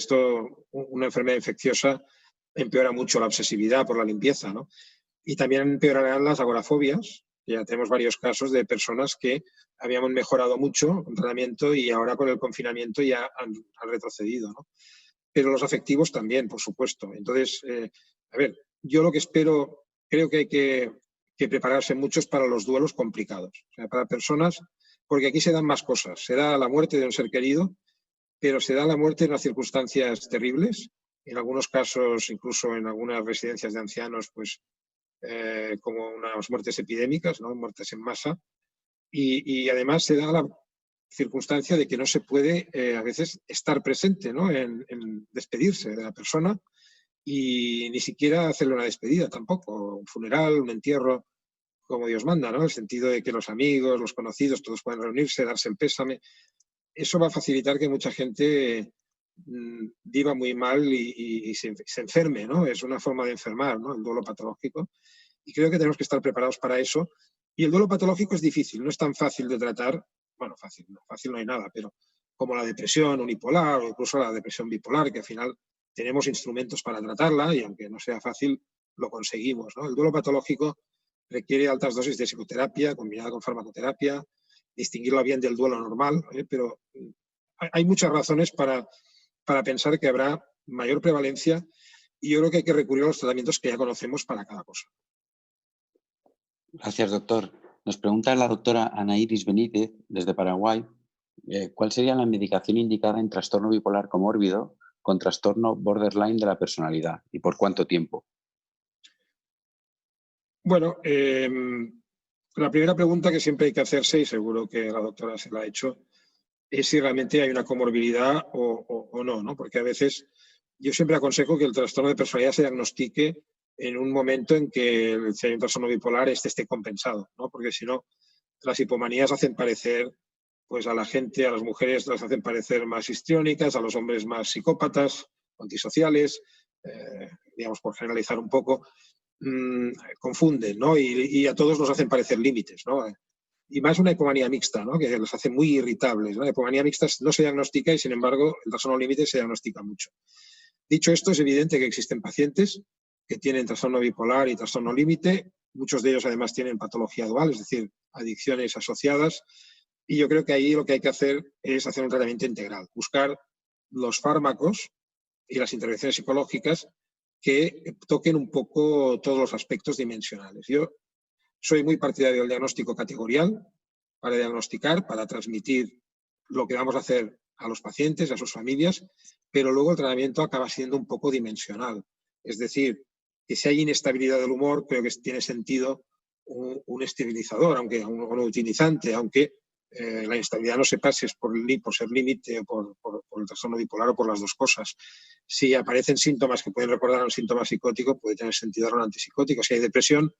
una enfermedad infecciosa empeora mucho la obsesividad por la limpieza, ¿no? Y también empeorarán las agorafobias. Ya tenemos varios casos de personas que habíamos mejorado mucho con tratamiento y ahora con el confinamiento ya han retrocedido, ¿no? Pero los afectivos también, por supuesto. Entonces, a ver, yo lo que espero, creo que hay que prepararse mucho para los duelos complicados. O sea, para personas, porque aquí se dan más cosas. Se da la muerte de un ser querido, pero se da la muerte en unas circunstancias terribles. En algunos casos, incluso en algunas residencias de ancianos, pues como unas muertes epidémicas, ¿no? Muertes en masa. Y además se da la circunstancia de que no se puede a veces estar presente, ¿no? en despedirse de la persona, y ni siquiera hacerle una despedida tampoco, un funeral, un entierro, como Dios manda, ¿no? En el sentido de que los amigos, los conocidos, todos puedan reunirse, darse el pésame. Eso va a facilitar que mucha gente viva muy mal y se enferme, ¿no? Es una forma de enfermar, ¿no? El duelo patológico. Y creo que tenemos que estar preparados para eso. Y el duelo patológico es difícil, no es tan fácil de tratar. Bueno, fácil no hay nada, pero como la depresión unipolar o incluso la depresión bipolar, que al final tenemos instrumentos para tratarla y aunque no sea fácil, lo conseguimos, ¿no? El duelo patológico requiere altas dosis de psicoterapia combinada con farmacoterapia, distinguirlo bien del duelo normal, pero hay muchas razones para pensar que habrá mayor prevalencia y yo creo que hay que recurrir a los tratamientos que ya conocemos para cada cosa. Gracias, doctor. Nos pregunta la doctora Ana Iris Benítez, desde Paraguay, ¿cuál sería la medicación indicada en trastorno bipolar comórbido con trastorno borderline de la personalidad y por cuánto tiempo? Bueno, la primera pregunta que siempre hay que hacerse, y seguro que la doctora se la ha hecho, es si realmente hay una comorbilidad o no, ¿no? Porque a veces yo siempre aconsejo que el trastorno de personalidad se diagnostique en un momento en que si hay un trastorno bipolar esté compensado, ¿no? Porque si no, las hipomanías hacen parecer, pues a la gente, a las mujeres las hacen parecer más histriónicas, a los hombres más psicópatas, antisociales, digamos por generalizar un poco, confunden, ¿no? Y a todos nos hacen parecer límites, ¿no? Y más una hipomanía mixta, ¿no? Que los hace muy irritables, ¿no? La hipomanía mixta no se diagnostica y, sin embargo, el trastorno límite se diagnostica mucho. Dicho esto, es evidente que existen pacientes que tienen trastorno bipolar y trastorno límite. Muchos de ellos, además, tienen patología dual, es decir, adicciones asociadas. Y yo creo que ahí lo que hay que hacer es hacer un tratamiento integral, buscar los fármacos y las intervenciones psicológicas que toquen un poco todos los aspectos dimensionales. Yo soy muy partidario del diagnóstico categorial para diagnosticar, para transmitir lo que vamos a hacer a los pacientes, a sus familias, pero luego el tratamiento acaba siendo un poco dimensional. Es decir, que si hay inestabilidad del humor, creo que tiene sentido un estabilizador, aunque un utilizante, aunque la inestabilidad no se pase por ser límite o por el trastorno bipolar o por las dos cosas. Si aparecen síntomas que pueden recordar a un síntoma psicótico, puede tener sentido dar un antipsicótico. Si hay depresión,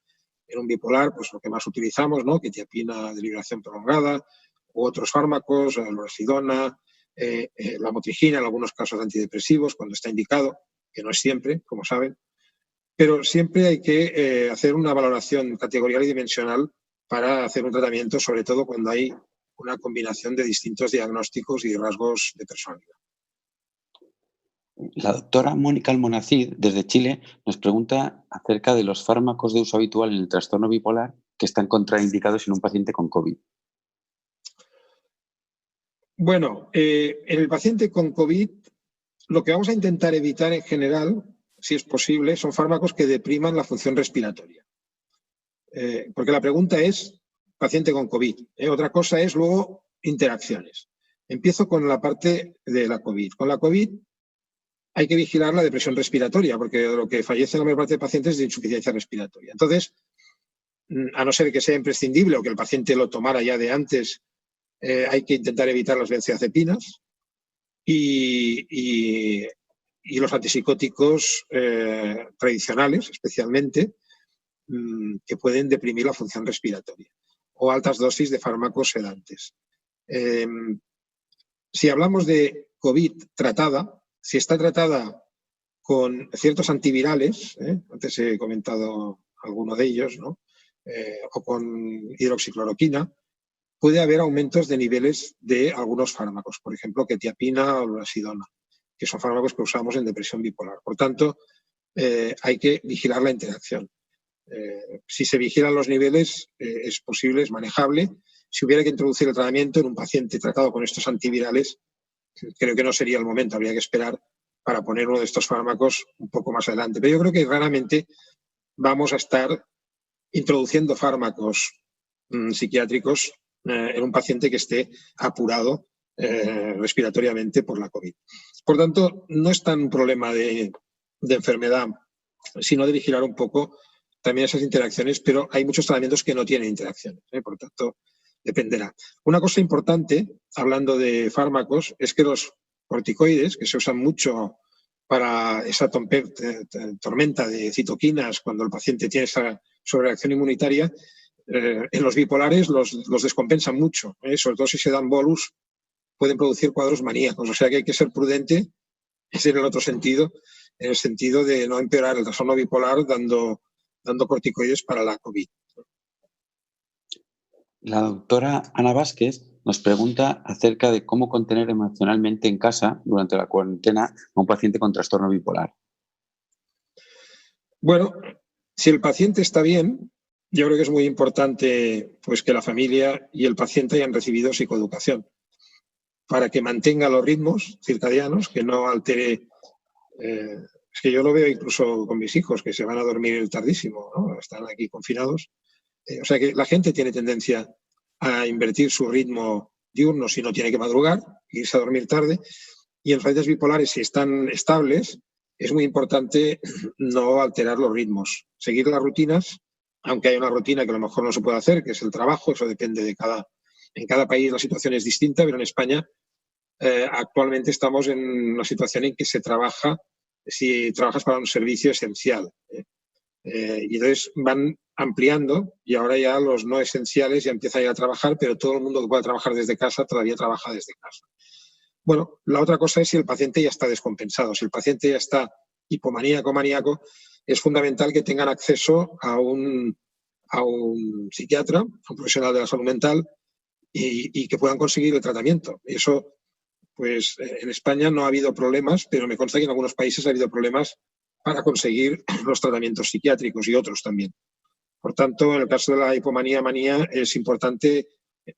en un bipolar, pues lo que más utilizamos, ¿no? Quetiapina de liberación prolongada, u otros fármacos, la lurasidona, la motrigina, en algunos casos antidepresivos, cuando está indicado, que no es siempre, como saben. Pero siempre hay que hacer una valoración categorial y dimensional para hacer un tratamiento, sobre todo cuando hay una combinación de distintos diagnósticos y rasgos de personalidad. La doctora Mónica Almonacid, desde Chile, nos pregunta acerca de los fármacos de uso habitual en el trastorno bipolar que están contraindicados en un paciente con COVID. Bueno, en el paciente con COVID, lo que vamos a intentar evitar en general, si es posible, son fármacos que depriman la función respiratoria. Porque la pregunta es paciente con COVID. Otra cosa es luego interacciones. Empiezo con la parte de la COVID. Con la COVID hay que vigilar la depresión respiratoria, porque lo que fallece la mayor parte de pacientes es de insuficiencia respiratoria. Entonces, a no ser que sea imprescindible o que el paciente lo tomara ya de antes, hay que intentar evitar las benzodiazepinas y los antipsicóticos tradicionales, especialmente, que pueden deprimir la función respiratoria, o altas dosis de fármacos sedantes. Si hablamos de COVID tratada, si está tratada con ciertos antivirales, antes he comentado alguno de ellos, ¿no? O con hidroxicloroquina, puede haber aumentos de niveles de algunos fármacos, por ejemplo, quetiapina o lurasidona, que son fármacos que usamos en depresión bipolar. Por tanto, hay que vigilar la interacción. Si se vigilan los niveles, es posible, es manejable. Si hubiera que introducir el tratamiento en un paciente tratado con estos antivirales, creo que no sería el momento, habría que esperar para poner uno de estos fármacos un poco más adelante. Pero yo creo que raramente vamos a estar introduciendo fármacos psiquiátricos en un paciente que esté apurado respiratoriamente por la COVID. Por tanto, no es tan un problema de enfermedad, sino de vigilar un poco también esas interacciones, pero hay muchos tratamientos que no tienen interacciones, por tanto, dependerá. Una cosa importante, hablando de fármacos, es que los corticoides, que se usan mucho para esa tormenta de citoquinas cuando el paciente tiene esa sobrereacción inmunitaria, en los bipolares los descompensan mucho, sobre todo si se dan bolus, pueden producir cuadros maníacos, o sea que hay que ser prudente, es en el otro sentido, en el sentido de no empeorar el trastorno bipolar dando corticoides para la COVID. La doctora Ana Vázquez Nos pregunta acerca de cómo contener emocionalmente en casa durante la cuarentena a un paciente con trastorno bipolar. Bueno, si el paciente está bien, yo creo que es muy importante pues, que la familia y el paciente hayan recibido psicoeducación para que mantenga los ritmos circadianos, que no altere. Es que yo lo veo incluso con mis hijos, que se van a dormir tardísimo, ¿no? Están aquí confinados. O sea que la gente tiene tendencia a invertir su ritmo diurno si no tiene que madrugar, irse a dormir tarde. Y en los pacientes bipolares, si están estables, es muy importante no alterar los ritmos, seguir las rutinas, aunque hay una rutina que a lo mejor no se puede hacer, que es el trabajo, eso depende de en cada país la situación es distinta, pero en España actualmente estamos en una situación en que se trabaja si trabajas para un servicio esencial. Y entonces van ampliando y ahora ya los no esenciales ya empiezan a ir a trabajar, pero todo el mundo que pueda trabajar desde casa todavía trabaja desde casa. Bueno, la otra cosa es si el paciente ya está descompensado. Si el paciente ya está hipomaníaco, maníaco, es fundamental que tengan acceso a un psiquiatra, a un profesional de la salud mental y que puedan conseguir el tratamiento. Y eso, pues en España no ha habido problemas, pero me consta que en algunos países ha habido problemas para conseguir los tratamientos psiquiátricos y otros también. Por tanto, en el caso de la hipomanía, manía, es importante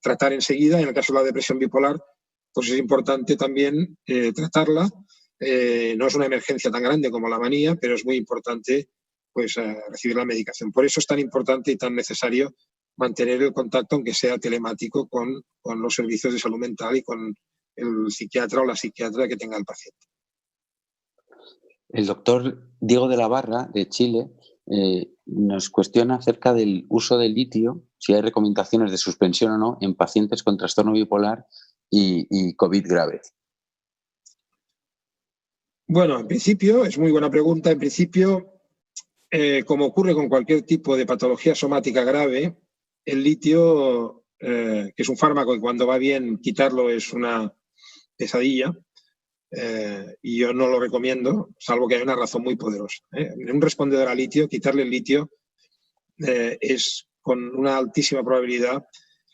tratar enseguida. En el caso de la depresión bipolar, pues es importante también tratarla. No es una emergencia tan grande como la manía, pero es muy importante pues, recibir la medicación. Por eso es tan importante y tan necesario mantener el contacto, aunque sea telemático, con los servicios de salud mental y con el psiquiatra o la psiquiatra que tenga el paciente. El doctor Diego de la Barra, de Chile, nos cuestiona acerca del uso del litio, si hay recomendaciones de suspensión o no en pacientes con trastorno bipolar y COVID grave. Bueno, en principio, es muy buena pregunta. En principio, como ocurre con cualquier tipo de patología somática grave, el litio, que es un fármaco que cuando va bien quitarlo es una pesadilla, y yo no lo recomiendo, salvo que haya una razón muy poderosa. En un respondedor a litio, quitarle el litio es con una altísima probabilidad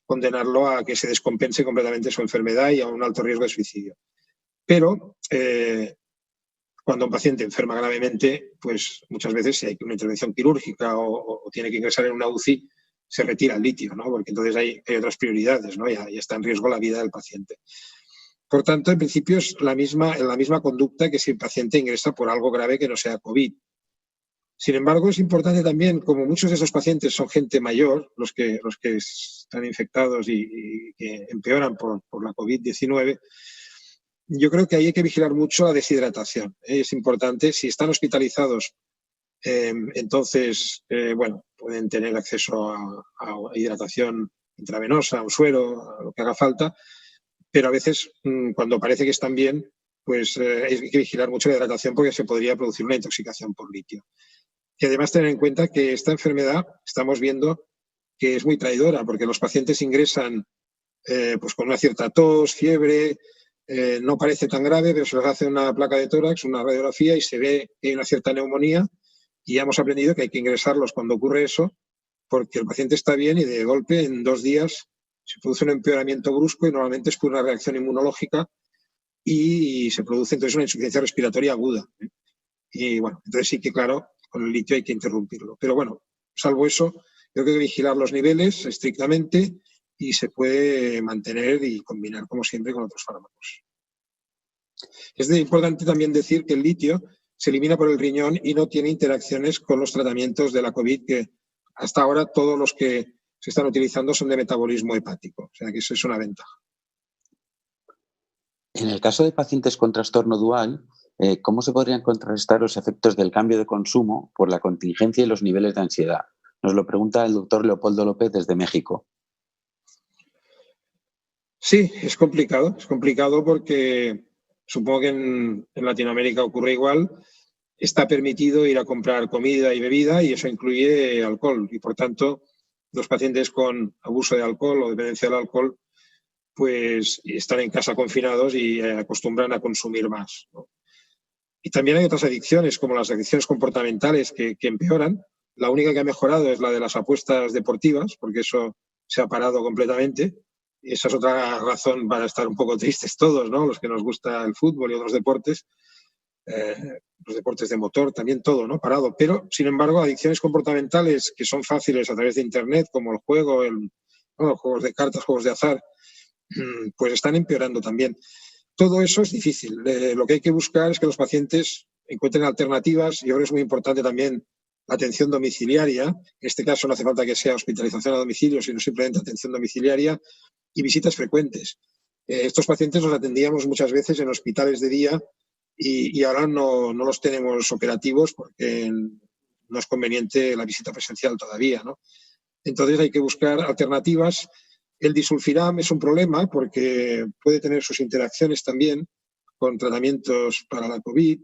condenarlo a que se descompense completamente su enfermedad y a un alto riesgo de suicidio. Pero cuando un paciente enferma gravemente, pues muchas veces si hay una intervención quirúrgica o tiene que ingresar en una UCI, se retira el litio, ¿no? Porque entonces hay otras prioridades, ¿no? Ya está en riesgo la vida del paciente. Por tanto, en principio es la misma conducta que si el paciente ingresa por algo grave que no sea COVID. Sin embargo, es importante también, como muchos de esos pacientes son gente mayor, los que están infectados y que empeoran por la COVID-19, yo creo que ahí hay que vigilar mucho la deshidratación. Es importante, si están hospitalizados, entonces, bueno, pueden tener acceso a hidratación intravenosa, a un suero, a lo que haga falta, pero a veces, cuando parece que están bien, pues hay que vigilar mucho la hidratación porque se podría producir una intoxicación por litio. Y además tener en cuenta que esta enfermedad estamos viendo que es muy traidora porque los pacientes ingresan pues con una cierta tos, fiebre, no parece tan grave, pero se les hace una placa de tórax, una radiografía y se ve que hay una cierta neumonía y ya hemos aprendido que hay que ingresarlos cuando ocurre eso porque el paciente está bien y de golpe en 2 días se produce un empeoramiento brusco y normalmente es por una reacción inmunológica y se produce entonces una insuficiencia respiratoria aguda. Y bueno, entonces sí que claro, con el litio hay que interrumpirlo. Pero bueno, salvo eso, creo que hay que vigilar los niveles estrictamente y se puede mantener y combinar como siempre con otros fármacos. Es importante también decir que el litio se elimina por el riñón y no tiene interacciones con los tratamientos de la COVID, que hasta ahora todos los que se están utilizando son de metabolismo hepático. O sea que eso es una ventaja. En el caso de pacientes con trastorno dual, ¿cómo se podrían contrarrestar los efectos del cambio de consumo por la contingencia y los niveles de ansiedad? Nos lo pregunta el doctor Leopoldo López desde México. Sí, es complicado porque supongo que en Latinoamérica ocurre igual. Está permitido ir a comprar comida y bebida y eso incluye alcohol y por tanto los pacientes con abuso de alcohol o dependencia del alcohol pues están en casa confinados y acostumbran a consumir más, ¿no? Y también hay otras adicciones como las adicciones comportamentales que empeoran. La única que ha mejorado es la de las apuestas deportivas porque eso se ha parado completamente. Y esa es otra razón para estar un poco tristes todos, ¿no? Los que nos gusta el fútbol y otros deportes, los deportes de motor, también todo, ¿no? Parado. Pero, sin embargo, adicciones comportamentales que son fáciles a través de Internet, como el juego, los juegos de cartas, juegos de azar, pues están empeorando también. Todo eso es difícil. Lo que hay que buscar es que los pacientes encuentren alternativas. Yo creo que es muy importante también la atención domiciliaria. En este caso no hace falta que sea hospitalización a domicilio, sino simplemente atención domiciliaria y visitas frecuentes. Estos pacientes los atendíamos muchas veces en hospitales de día y ahora no los tenemos operativos porque no es conveniente la visita presencial todavía, ¿no? Entonces hay que buscar alternativas. El disulfiram es un problema porque puede tener sus interacciones también con tratamientos para la COVID.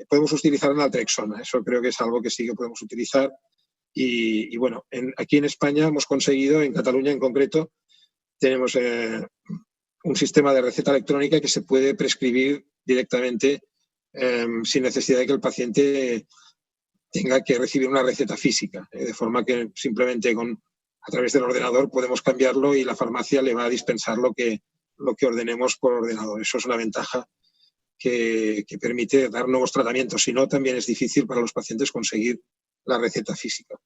Podemos utilizar naltrexona, eso creo que es algo que sí que podemos utilizar. Y bueno, aquí en España hemos conseguido, en Cataluña en concreto, tenemos un sistema de receta electrónica que se puede prescribir directamente sin necesidad de que el paciente tenga que recibir una receta física, de forma que simplemente a través del ordenador podemos cambiarlo y la farmacia le va a dispensar lo que ordenemos por ordenador. Eso es una ventaja que permite dar nuevos tratamientos. Si no, también es difícil para los pacientes conseguir la receta física.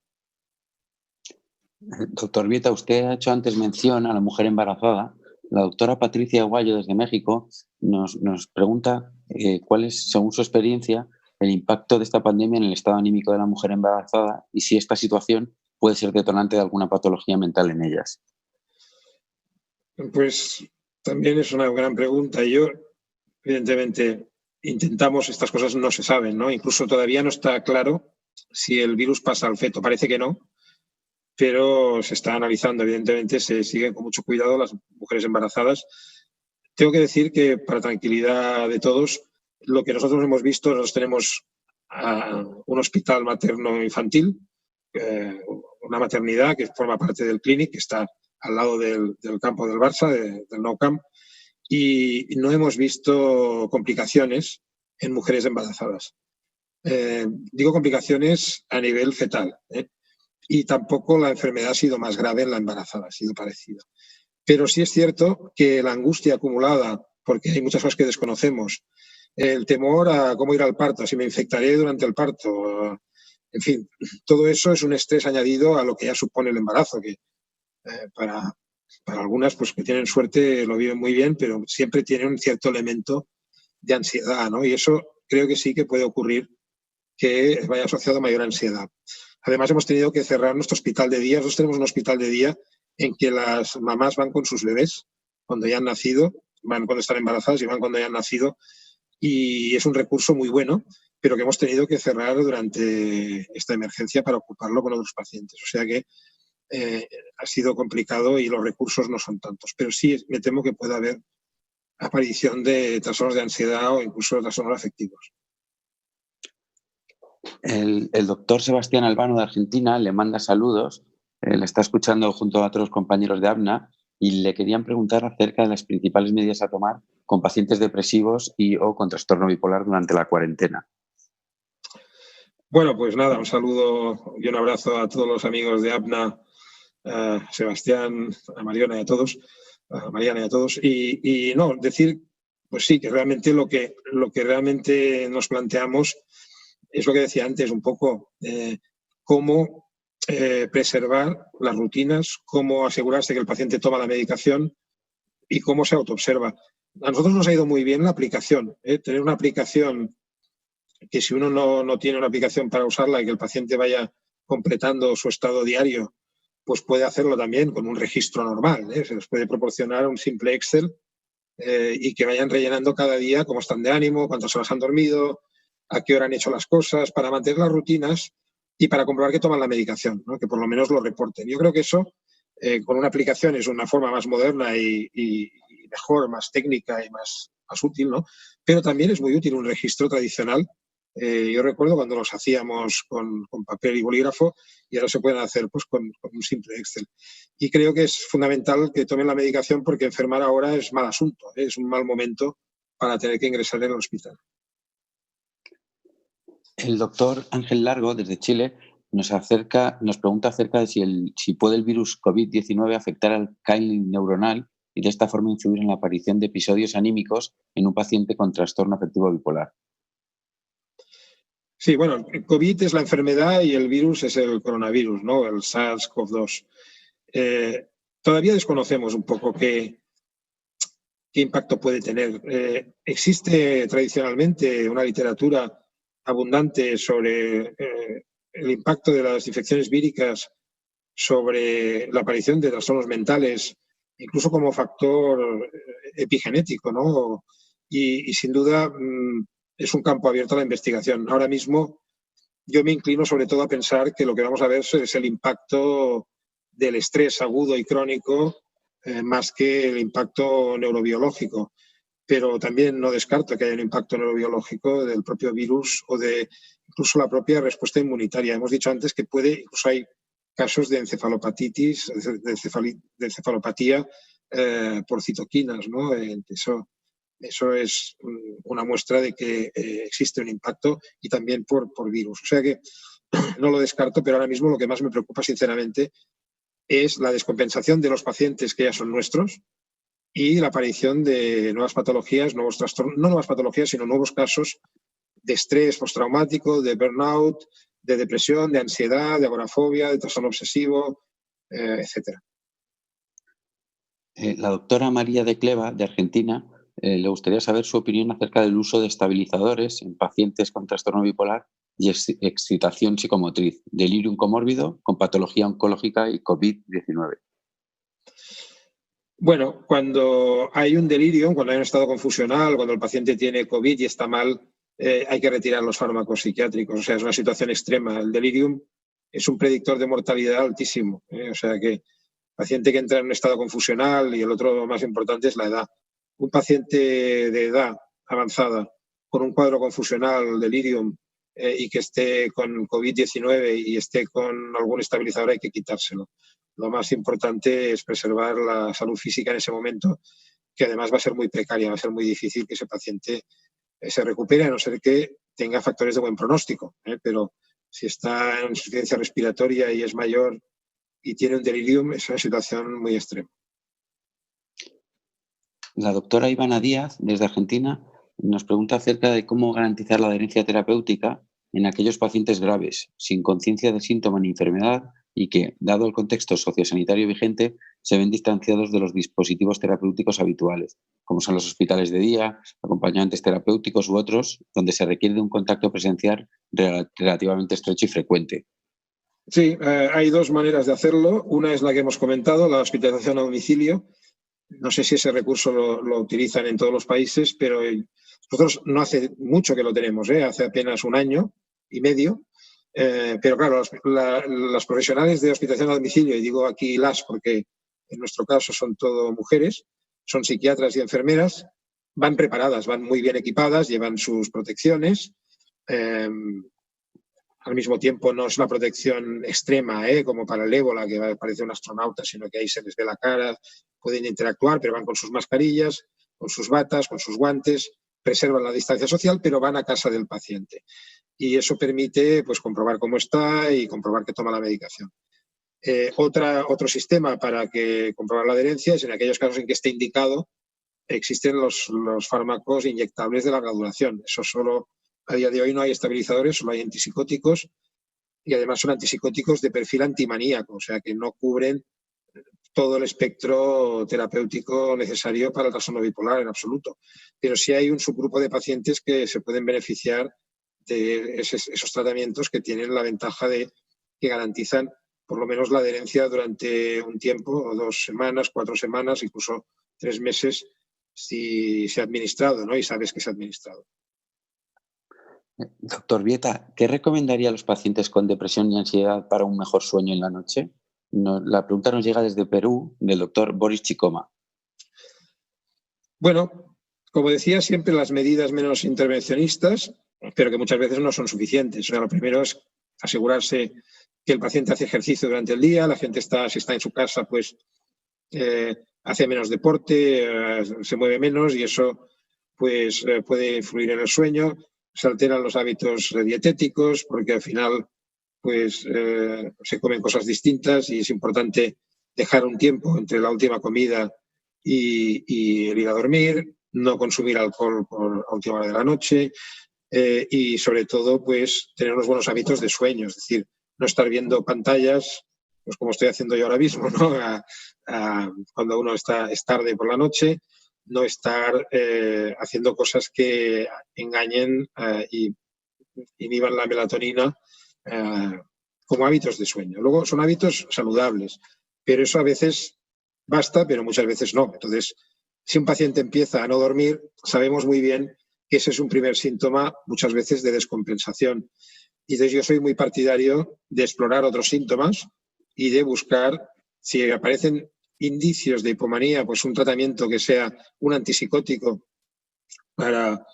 Doctor Vieta, usted ha hecho antes mención a la mujer embarazada. La doctora Patricia Aguayo, desde México, nos pregunta cuál es, según su experiencia, el impacto de esta pandemia en el estado anímico de la mujer embarazada y si esta situación puede ser detonante de alguna patología mental en ellas. Pues también es una gran pregunta. Yo, evidentemente, estas cosas no se saben, ¿no? Incluso todavía no está claro si el virus pasa al feto. Parece que no, pero se está analizando. Evidentemente, se sigue con mucho cuidado las mujeres embarazadas. Tengo que decir que, para tranquilidad de todos, lo que nosotros hemos visto, nosotros tenemos un hospital materno-infantil, una maternidad que forma parte del Clínic, que está al lado del campo del Barça, del Nou Camp, y no hemos visto complicaciones en mujeres embarazadas. Digo complicaciones a nivel fetal, y tampoco la enfermedad ha sido más grave en la embarazada, ha sido parecida. Pero sí es cierto que la angustia acumulada, porque hay muchas cosas que desconocemos, el temor a cómo ir al parto, si me infectaré durante el parto, en fin, todo eso es un estrés añadido a lo que ya supone el embarazo, que para algunas pues que tienen suerte lo viven muy bien, pero siempre tiene un cierto elemento de ansiedad, ¿no? Y eso creo que sí que puede ocurrir que vaya asociado a mayor ansiedad. Además, hemos tenido que cerrar nuestro hospital de día. Nosotros tenemos un hospital de día en que las mamás van con sus bebés cuando ya han nacido, van cuando están embarazadas y van cuando ya han nacido. Y es un recurso muy bueno, pero que hemos tenido que cerrar durante esta emergencia para ocuparlo con otros pacientes. O sea que ha sido complicado y los recursos no son tantos. Pero sí me temo que pueda haber aparición de trastornos de ansiedad o incluso trastornos afectivos. El doctor Sebastián Albano de Argentina le manda saludos, le está escuchando junto a otros compañeros de ABNA y le querían preguntar acerca de las principales medidas a tomar con pacientes depresivos o con trastorno bipolar durante la cuarentena. Bueno, pues nada, un saludo y un abrazo a todos los amigos de ABNA, a Sebastián, a Mariana y a todos. Y no, decir, pues sí, que realmente lo que realmente nos planteamos es lo que decía antes, un poco cómo preservar las rutinas, cómo asegurarse que el paciente toma la medicación y cómo se autoobserva. A nosotros nos ha ido muy bien la aplicación, tener una aplicación que si uno no tiene una aplicación para usarla y que el paciente vaya completando su estado diario, pues puede hacerlo también con un registro normal. Se les puede proporcionar un simple Excel y que vayan rellenando cada día cómo están de ánimo, cuántas horas han dormido, a qué hora han hecho las cosas, para mantener las rutinas y para comprobar que toman la medicación, ¿no? Que por lo menos lo reporten. Yo creo que eso, con una aplicación, es una forma más moderna y mejor, más técnica y más útil, ¿no? Pero también es muy útil un registro tradicional. Yo recuerdo cuando los hacíamos con papel y bolígrafo y ahora se pueden hacer pues, con un simple Excel. Y creo que es fundamental que tomen la medicación porque enfermar ahora es mal asunto, es un mal momento para tener que ingresar en el hospital. El doctor Ángel Largo, desde Chile, Nos pregunta acerca de si puede el virus COVID-19 afectar al Kylin neuronal y de esta forma influir en la aparición de episodios anímicos en un paciente con trastorno afectivo bipolar. Sí, bueno, el COVID es la enfermedad y el virus es el coronavirus, ¿no? El SARS-CoV-2. Todavía desconocemos un poco qué impacto puede tener. Existe tradicionalmente una literatura abundante sobre el impacto de las infecciones víricas sobre la aparición de trastornos mentales, incluso como factor epigenético, ¿no? Y sin duda es un campo abierto a la investigación. Ahora mismo yo me inclino sobre todo a pensar que lo que vamos a ver es el impacto del estrés agudo y crónico más que el impacto neurobiológico. Pero también no descarto que haya un impacto neurobiológico del propio virus o de incluso la propia respuesta inmunitaria. Hemos dicho antes que incluso hay casos de encefalopatitis, de encefalopatía por citoquinas, ¿no? Eso es una muestra de que existe un impacto y también por virus. O sea que no lo descarto, pero ahora mismo lo que más me preocupa, sinceramente, es la descompensación de los pacientes que ya son nuestros y la aparición de nuevas patologías, nuevos trastornos, no nuevas patologías, sino nuevos casos de estrés postraumático, de burnout, de depresión, de ansiedad, de agorafobia, de trastorno obsesivo, etcétera. La doctora María de Cleva, de Argentina, le gustaría saber su opinión acerca del uso de estabilizadores en pacientes con trastorno bipolar y excitación psicomotriz, delirium comórbido con patología oncológica y COVID-19. Bueno, cuando hay un delirio, cuando hay un estado confusional, cuando el paciente tiene COVID y está mal, hay que retirar los fármacos psiquiátricos. O sea, es una situación extrema. El delirium es un predictor de mortalidad altísimo. O sea que paciente que entra en un estado confusional y el otro más importante es la edad. Un paciente de edad avanzada con un cuadro confusional, delirium, y que esté con COVID-19 y esté con algún estabilizador, hay que quitárselo. Lo más importante es preservar la salud física en ese momento, que además va a ser muy precaria, va a ser muy difícil que ese paciente se recupere, a no ser que tenga factores de buen pronóstico. Pero si está en insuficiencia respiratoria y es mayor y tiene un delirium, es una situación muy extrema. La doctora Ivana Díaz, desde Argentina, nos pregunta acerca de cómo garantizar la adherencia terapéutica en aquellos pacientes graves, sin conciencia de síntoma ni enfermedad y que, dado el contexto sociosanitario vigente, se ven distanciados de los dispositivos terapéuticos habituales, como son los hospitales de día, acompañantes terapéuticos u otros, donde se requiere de un contacto presencial relativamente estrecho y frecuente. Sí, hay dos maneras de hacerlo. Una es la que hemos comentado, la hospitalización a domicilio. No sé si ese recurso lo utilizan en todos los países, pero nosotros no hace mucho que lo tenemos, hace apenas 1 año y medio. Pero claro, las profesionales de hospitalización a domicilio, y digo aquí porque en nuestro caso son todo mujeres, son psiquiatras y enfermeras, van preparadas, van muy bien equipadas, llevan sus protecciones. Al mismo tiempo no es una protección extrema, como para el ébola, que parece un astronauta, sino que ahí se les ve la cara, pueden interactuar, pero van con sus mascarillas, con sus batas, con sus guantes, preservan la distancia social, pero van a casa del paciente. Y eso permite comprobar cómo está y comprobar que toma la medicación. Otro sistema para comprobar la adherencia es en aquellos casos en que esté indicado, existen los fármacos inyectables de larga duración. Eso solo, a día de hoy no hay estabilizadores, solo hay antipsicóticos y además son antipsicóticos de perfil antimaníaco, o sea que no cubren todo el espectro terapéutico necesario para el trastorno bipolar en absoluto. Pero sí hay un subgrupo de pacientes que se pueden beneficiar de esos tratamientos que tienen la ventaja de que garantizan por lo menos la adherencia durante un tiempo, o 2 semanas, 4 semanas, incluso 3 meses, si se ha administrado, ¿no? Y sabes que se ha administrado. Doctor Vieta, ¿qué recomendaría a los pacientes con depresión y ansiedad para un mejor sueño en la noche? La pregunta nos llega desde Perú, del doctor Boris Chicoma. Bueno, como decía, siempre las medidas menos intervencionistas, pero que muchas veces no son suficientes. O sea, lo primero es asegurarse que el paciente hace ejercicio durante el día, la gente si está en su casa, pues hace menos deporte, se mueve menos y eso pues puede influir en el sueño. Se alteran los hábitos dietéticos porque al final pues se comen cosas distintas y es importante dejar un tiempo entre la última comida y el ir a dormir, no consumir alcohol a última hora de la noche y sobre todo pues tener unos buenos hábitos de sueño, es decir, no estar viendo pantallas pues como estoy haciendo yo ahora mismo, ¿no? Cuando uno es tarde por la noche, no estar haciendo cosas que engañen y inhiban la melatonina como hábitos de sueño. Luego son hábitos saludables, pero eso a veces basta, pero muchas veces no. Entonces, si un paciente empieza a no dormir, sabemos muy bien que ese es un primer síntoma muchas veces de descompensación. Y entonces yo soy muy partidario de explorar otros síntomas y de buscar, si aparecen indicios de hipomanía, pues un tratamiento que sea un antipsicótico para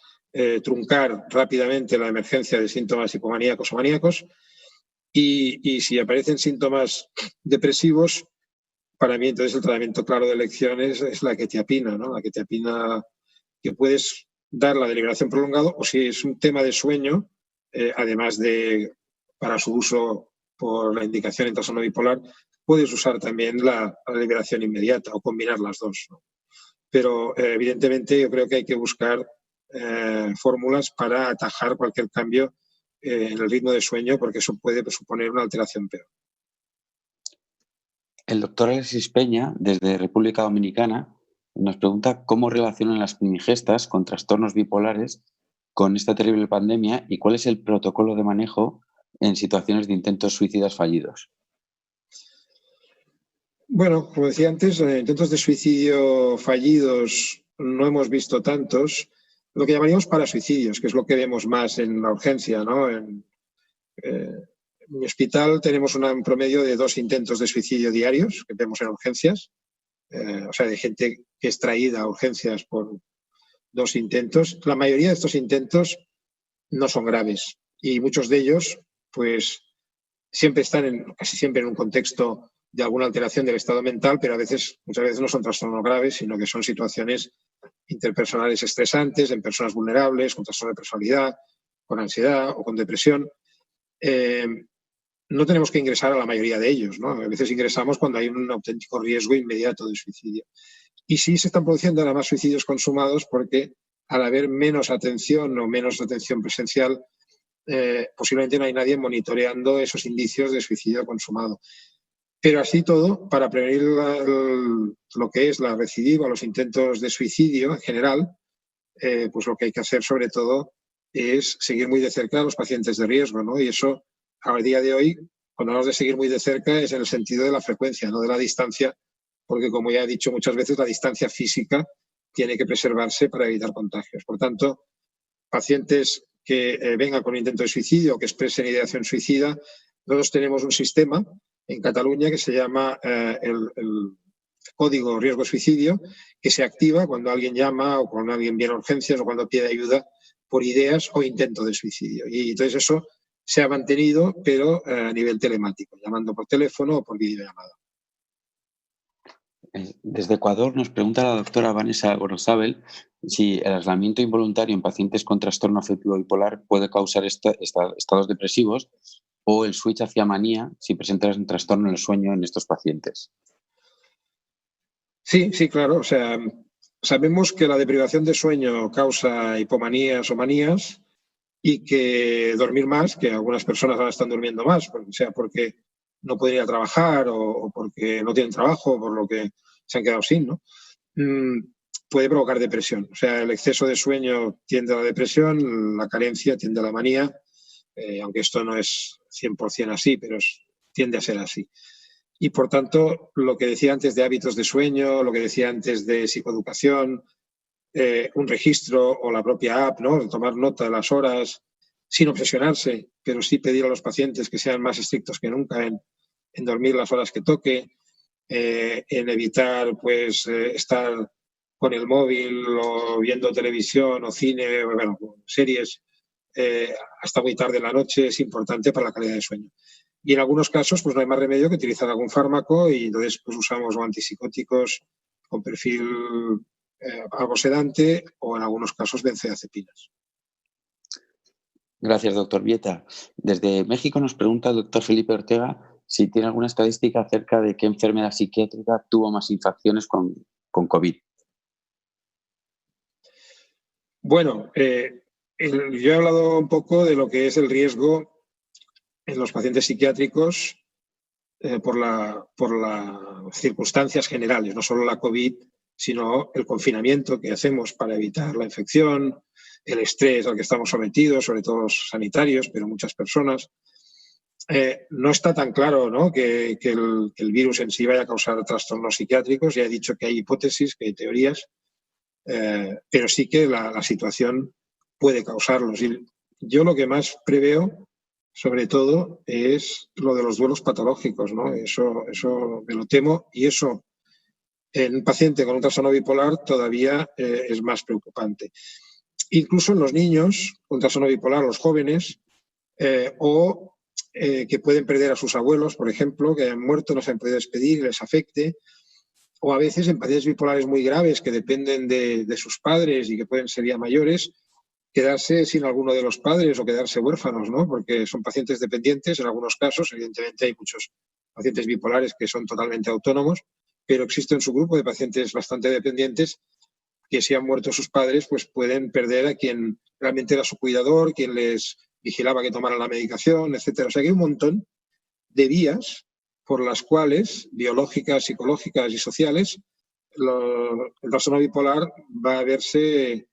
truncar rápidamente la emergencia de síntomas hipomaníacos o maníacos. Y si aparecen síntomas depresivos, para mí entonces el tratamiento claro de elección es la quetiapina, ¿no? La quetiapina que puedes dar la deliberación prolongada o si es un tema de sueño, además de para su uso por la indicación en trastorno bipolar, puedes usar también la liberación inmediata o combinar las dos, ¿no? Pero evidentemente yo creo que hay que buscar fórmulas para atajar cualquier cambio en el ritmo de sueño porque eso puede suponer una alteración peor. El doctor Alexis Peña, desde República Dominicana, nos pregunta cómo relacionan las primigestas con trastornos bipolares con esta terrible pandemia y cuál es el protocolo de manejo en situaciones de intentos suicidas fallidos. Bueno, como decía antes, intentos de suicidio fallidos no hemos visto tantos. Lo que llamaríamos parasuicidios, que es lo que vemos más en la urgencia, ¿no? En mi hospital tenemos un promedio de 2 intentos de suicidio diarios que vemos en urgencias. O sea, de gente que es traída a urgencias por 2 intentos. La mayoría de estos intentos no son graves y muchos de ellos, pues, siempre están casi siempre en un contexto de alguna alteración del estado mental, pero muchas veces no son trastornos graves, sino que son situaciones interpersonales estresantes en personas vulnerables, con trastorno de personalidad, con ansiedad o con depresión. No tenemos que ingresar a la mayoría de ellos, ¿no? A veces ingresamos cuando hay un auténtico riesgo inmediato de suicidio. Y sí se están produciendo ahora más suicidios consumados porque al haber menos atención o menos atención presencial, posiblemente no hay nadie monitoreando esos indicios de suicidio consumado. Pero así todo, para prevenir lo que es la recidiva, los intentos de suicidio en general, pues lo que hay que hacer sobre todo es seguir muy de cerca a los pacientes de riesgo, ¿no? Y eso, a día de hoy, cuando hablamos de seguir muy de cerca es en el sentido de la frecuencia, no de la distancia, porque como ya he dicho muchas veces, la distancia física tiene que preservarse para evitar contagios. Por tanto, pacientes que vengan con intento de suicidio o que expresen ideación suicida, nosotros tenemos un sistema en Cataluña que se llama el código riesgo suicidio, que se activa cuando alguien llama o cuando alguien viene a urgencias o cuando pide ayuda por ideas o intento de suicidio. Y entonces eso se ha mantenido, pero a nivel telemático, llamando por teléfono o por videollamada. Desde Ecuador nos pregunta la doctora Vanessa Gorosabel si el aislamiento involuntario en pacientes con trastorno afectivo bipolar puede causar estados depresivos o el switch hacia manía si presentas un trastorno en el sueño en estos pacientes. Sí, sí, claro. O sea, sabemos que la deprivación de sueño causa hipomanías o manías y que dormir más, que algunas personas ahora están durmiendo más, sea porque no pueden ir a trabajar o porque no tienen trabajo, por lo que se han quedado sin, ¿no? Puede provocar depresión. O sea, el exceso de sueño tiende a la depresión, la carencia tiende a la manía, aunque esto no es 100% así, pero tiende a ser así. Y por tanto, lo que decía antes de hábitos de sueño, lo que decía antes de psicoeducación, un registro o la propia app, ¿no? Tomar nota de las horas sin obsesionarse, pero sí pedir a los pacientes que sean más estrictos que nunca en dormir las horas que toque, en evitar pues estar con el móvil o viendo televisión o cine, bueno, series hasta muy tarde en la noche es importante para la calidad de sueño. Y en algunos casos pues no hay más remedio que utilizar algún fármaco y entonces pues usamos o antipsicóticos con perfil algo sedante o en algunos casos benzodiazepinas. Gracias, doctor Vieta. Desde México nos pregunta el doctor Felipe Ortega si tiene alguna estadística acerca de qué enfermedad psiquiátrica tuvo más infecciones con COVID. Bueno, yo he hablado un poco de lo que es el riesgo en los pacientes psiquiátricos por las circunstancias generales, no solo la COVID, sino el confinamiento que hacemos para evitar la infección, el estrés al que estamos sometidos, sobre todo los sanitarios, pero muchas personas. No está tan claro, ¿no?, que el virus en sí vaya a causar trastornos psiquiátricos. Ya he dicho que hay hipótesis, que hay teorías, pero sí que la situación puede causarlos. Y yo lo que más preveo, sobre todo, es lo de los duelos patológicos, ¿no? Eso me lo temo, y eso en un paciente con un trastorno bipolar todavía es más preocupante. Incluso en los niños con trastorno bipolar, los jóvenes, que pueden perder a sus abuelos, por ejemplo, que hayan muerto, no se han podido despedir y les afecte, o a veces en pacientes bipolares muy graves que dependen de sus padres y que pueden ser ya mayores, quedarse sin alguno de los padres o quedarse huérfanos, ¿no? Porque son pacientes dependientes en algunos casos. Evidentemente hay muchos pacientes bipolares que son totalmente autónomos, pero existe un subgrupo de pacientes bastante dependientes que, si han muerto sus padres, pues pueden perder a quien realmente era su cuidador, quien les vigilaba que tomaran la medicación, etcétera. O sea que hay un montón de vías por las cuales, biológicas, psicológicas y sociales, el trastorno bipolar va a verse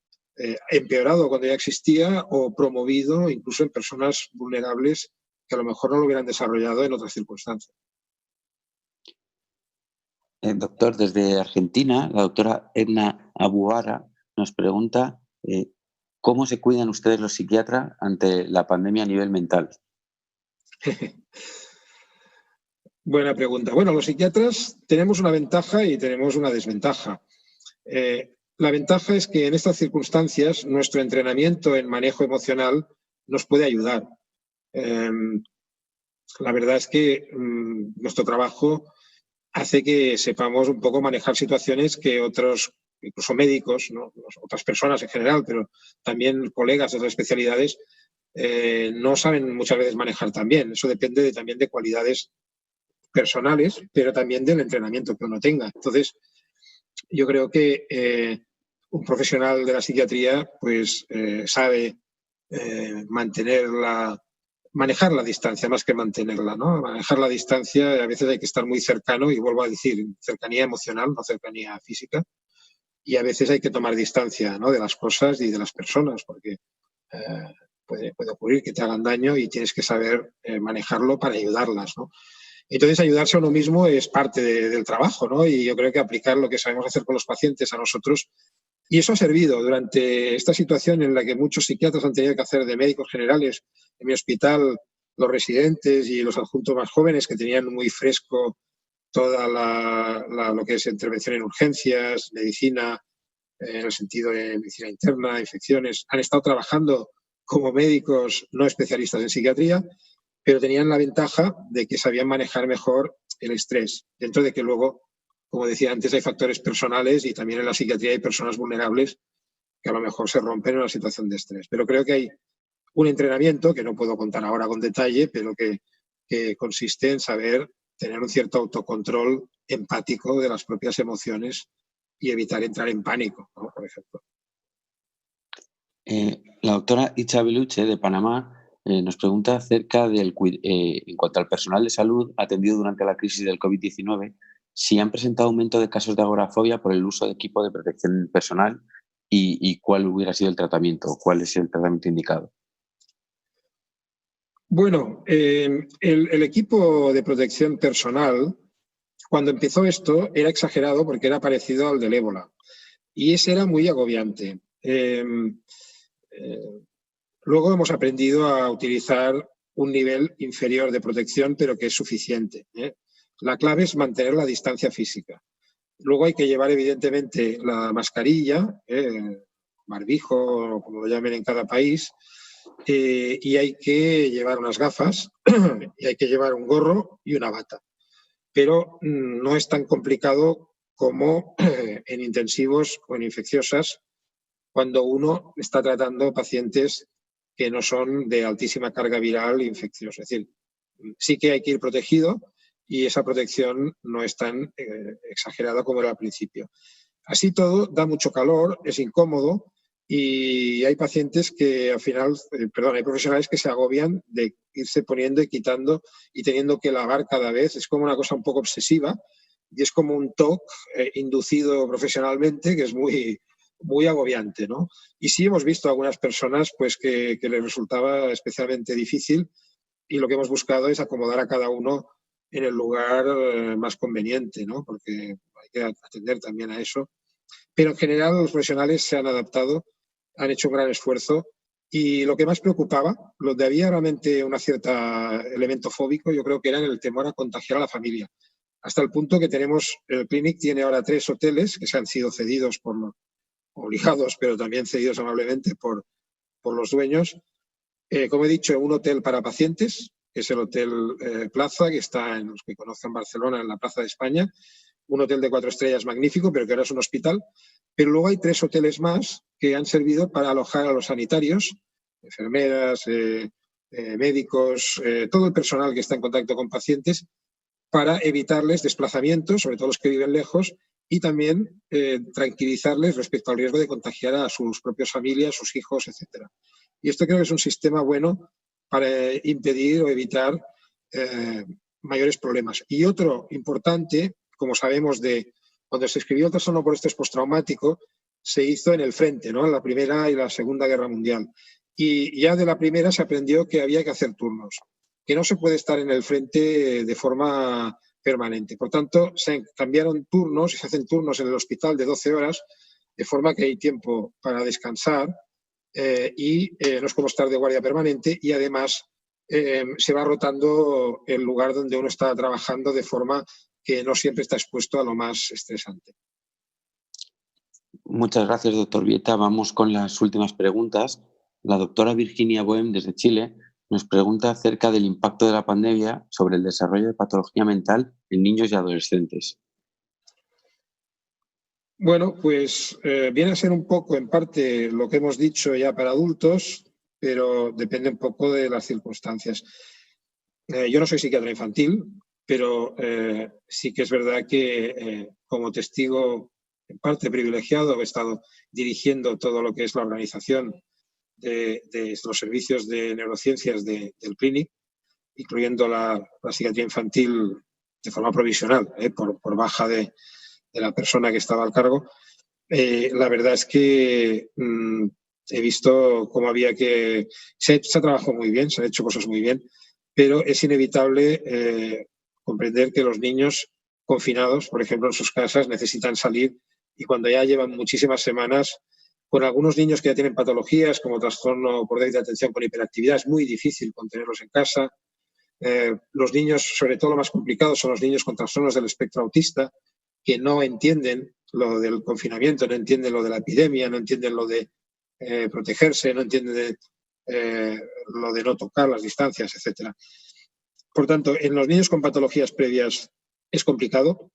empeorado cuando ya existía, o promovido incluso en personas vulnerables que a lo mejor no lo hubieran desarrollado en otras circunstancias. Doctor, desde Argentina, la doctora Edna Abuara nos pregunta ¿cómo se cuidan ustedes los psiquiatras ante la pandemia a nivel mental? Buena pregunta. Bueno, los psiquiatras tenemos una ventaja y tenemos una desventaja. La ventaja es que en estas circunstancias nuestro entrenamiento en manejo emocional nos puede ayudar. La verdad es que nuestro trabajo hace que sepamos un poco manejar situaciones que otros, incluso médicos, ¿no?, otras personas en general, pero también colegas de otras especialidades, no saben muchas veces manejar tan bien. Eso depende también de cualidades personales, pero también del entrenamiento que uno tenga. Entonces, yo creo que un profesional de la psiquiatría pues sabe manejar la distancia más que mantenerla, ¿no? Manejar la distancia, a veces hay que estar muy cercano, y vuelvo a decir, cercanía emocional, no cercanía física, y a veces hay que tomar distancia, ¿no?, de las cosas y de las personas, porque puede ocurrir que te hagan daño y tienes que saber manejarlo para ayudarlas, ¿no? Entonces, ayudarse a uno mismo es parte del trabajo, ¿no? Y yo creo que aplicar lo que sabemos hacer con los pacientes a nosotros, y eso ha servido durante esta situación en la que muchos psiquiatras han tenido que hacer de médicos generales. En mi hospital, los residentes y los adjuntos más jóvenes, que tenían muy fresco toda lo que es intervención en urgencias, medicina, en el sentido de medicina interna, infecciones, han estado trabajando como médicos no especialistas en psiquiatría, pero tenían la ventaja de que sabían manejar mejor el estrés, dentro de que luego, como decía antes, hay factores personales, y también en la psiquiatría hay personas vulnerables que a lo mejor se rompen en una situación de estrés. Pero creo que hay un entrenamiento, que no puedo contar ahora con detalle, pero que consiste en saber tener un cierto autocontrol empático de las propias emociones y evitar entrar en pánico, ¿no?, por ejemplo. La doctora Itza Beluche, de Panamá, nos pregunta acerca en cuanto al personal de salud atendido durante la crisis del COVID-19, si han presentado aumento de casos de agorafobia por el uso de equipo de protección personal y cuál hubiera sido el tratamiento, cuál es el tratamiento indicado. Bueno, el equipo de protección personal, cuando empezó esto, era exagerado porque era parecido al del ébola, y ese era muy agobiante. Luego hemos aprendido a utilizar un nivel inferior de protección, pero que es suficiente, ¿eh? La clave es mantener la distancia física. Luego hay que llevar, evidentemente, la mascarilla, barbijo, o como lo llamen en cada país, y hay que llevar unas gafas y hay que llevar un gorro y una bata. Pero no es tan complicado como en intensivos o en infecciosas, cuando uno está tratando pacientes que no son de altísima carga viral e infecciosa. Es decir, sí que hay que ir protegido y esa protección no es tan exagerada como era al principio. Así todo, da mucho calor, es incómodo y hay pacientes que al final, hay profesionales que se agobian de irse poniendo y quitando y teniendo que lavar cada vez. Es como una cosa un poco obsesiva y es como un TOC inducido profesionalmente que es muy, muy agobiante, ¿no? Y sí hemos visto algunas personas pues, que les resultaba especialmente difícil y lo que hemos buscado es acomodar a cada uno en el lugar más conveniente, ¿no? Porque hay que atender también a eso. Pero en general los profesionales se han adaptado, han hecho un gran esfuerzo y lo que más preocupaba, donde había realmente un cierto elemento fóbico, yo creo que era en el temor a contagiar a la familia. Hasta el punto que tenemos, el Clinic tiene ahora 3 hoteles que se han sido cedidos obligados, pero también cedidos amablemente por los dueños. Como he dicho, un hotel para pacientes, que es el Hotel Plaza, que está, en los que conocen Barcelona, en la Plaza de España. Un hotel de 4 estrellas magnífico, pero que ahora es un hospital. Pero luego hay 3 hoteles más que han servido para alojar a los sanitarios, enfermeras, médicos, todo el personal que está en contacto con pacientes, para evitarles desplazamientos, sobre todo los que viven lejos, y también tranquilizarles respecto al riesgo de contagiar a sus propias familias, sus hijos, etc. Y esto creo que es un sistema bueno para impedir o evitar mayores problemas. Y otro importante, como sabemos, cuando se escribió el trastorno por estrés postraumático, se hizo en el frente, ¿no? En la Primera y la Segunda Guerra Mundial. Y ya de la primera se aprendió que había que hacer turnos, que no se puede estar en el frente de forma permanente. Por tanto, se cambiaron turnos y se hacen turnos en el hospital de 12 horas, de forma que hay tiempo para descansar y no es como estar de guardia permanente y además se va rotando el lugar donde uno está trabajando de forma que no siempre está expuesto a lo más estresante. Muchas gracias, doctor Vieta. Vamos con las últimas preguntas. La doctora Virginia Boehm, desde Chile, nos pregunta acerca del impacto de la pandemia sobre el desarrollo de patología mental en niños y adolescentes. Bueno, pues viene a ser un poco, en parte, lo que hemos dicho ya para adultos, pero depende un poco de las circunstancias. Yo no soy psiquiatra infantil, pero sí que es verdad que como testigo en parte privilegiado he estado dirigiendo todo lo que es la organización de los servicios de neurociencias del Clinic, incluyendo la psiquiatría infantil de forma provisional, por baja de la persona que estaba al cargo. La verdad es que he visto cómo había que... Se ha trabajado muy bien, se han hecho cosas muy bien, pero es inevitable comprender que los niños confinados, por ejemplo, en sus casas, necesitan salir y cuando ya llevan muchísimas semanas, con algunos niños que ya tienen patologías como trastorno por déficit de atención con hiperactividad, es muy difícil contenerlos en casa. Los niños, sobre todo lo más complicado, son los niños con trastornos del espectro autista, que no entienden lo del confinamiento, no entienden lo de la epidemia, no entienden lo de protegerse, no entienden lo de no tocar las distancias, etc. Por tanto, en los niños con patologías previas es complicado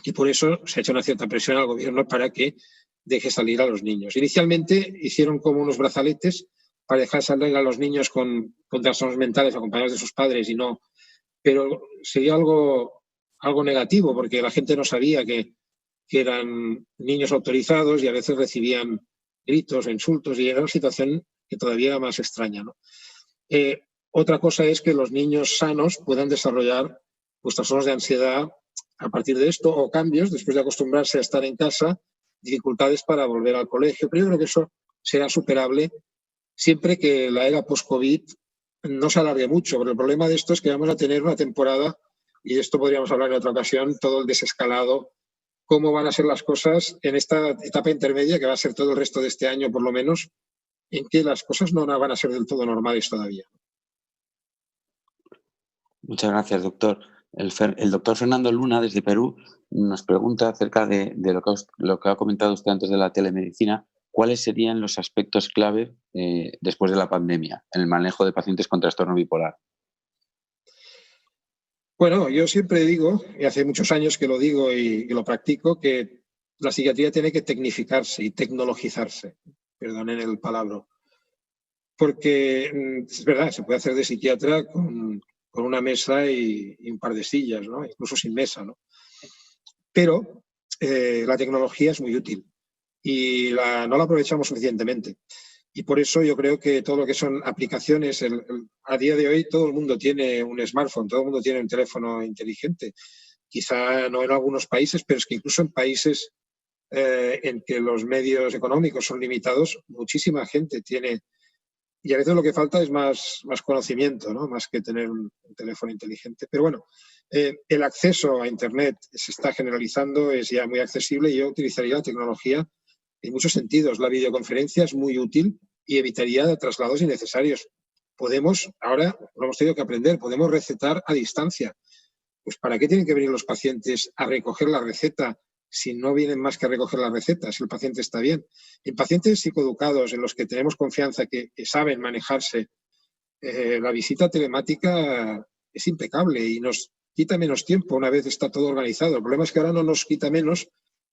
y por eso se ha hecho una cierta presión al gobierno para que deje salir a los niños. Inicialmente hicieron como unos brazaletes para dejar salir a los niños con trastornos mentales acompañados de sus padres y no, pero sería algo negativo porque la gente no sabía que eran niños autorizados y a veces recibían gritos o insultos y era una situación que todavía era más extraña, ¿no? Otra cosa es que los niños sanos puedan desarrollar pues, trastornos de ansiedad a partir de esto o cambios después de acostumbrarse a estar en casa, dificultades para volver al colegio. Pero yo creo que eso será superable siempre que la era post-COVID no se alargue mucho, pero el problema de esto es que vamos a tener una temporada, y de esto podríamos hablar en otra ocasión, todo el desescalado, cómo van a ser las cosas en esta etapa intermedia, que va a ser todo el resto de este año por lo menos, en que las cosas no van a ser del todo normales todavía. Muchas gracias, doctor. El doctor Fernando Luna, desde Perú, nos pregunta acerca de lo que ha comentado usted antes de la telemedicina. ¿Cuáles serían los aspectos clave después de la pandemia en el manejo de pacientes con trastorno bipolar? Bueno, yo siempre digo, y hace muchos años que lo digo y lo practico, que la psiquiatría tiene que tecnificarse y tecnologizarse, perdonen el palabra. porque es verdad, se puede hacer de psiquiatra con una mesa y un par de sillas, ¿no? Incluso sin mesa, ¿no? Pero la tecnología es muy útil y no la aprovechamos suficientemente. Y por eso yo creo que todo lo que son aplicaciones, a día de hoy todo el mundo tiene un smartphone, todo el mundo tiene un teléfono inteligente. Quizá no en algunos países, pero es que incluso en países en que los medios económicos son limitados, muchísima gente tiene. Y a veces lo que falta es más conocimiento, ¿no? Más que tener un teléfono inteligente. Pero bueno, el acceso a Internet se está generalizando, es ya muy accesible y yo utilizaría la tecnología en muchos sentidos. La videoconferencia es muy útil y evitaría traslados innecesarios. Podemos, ahora lo hemos tenido que aprender, podemos recetar a distancia. Pues ¿para qué tienen que venir los pacientes a recoger la receta si no vienen más que a recoger la receta, si el paciente está bien? En pacientes psicoeducados, en los que tenemos confianza, que saben manejarse, la visita telemática es impecable y nos quita menos tiempo una vez está todo organizado. El problema es que ahora no nos quita menos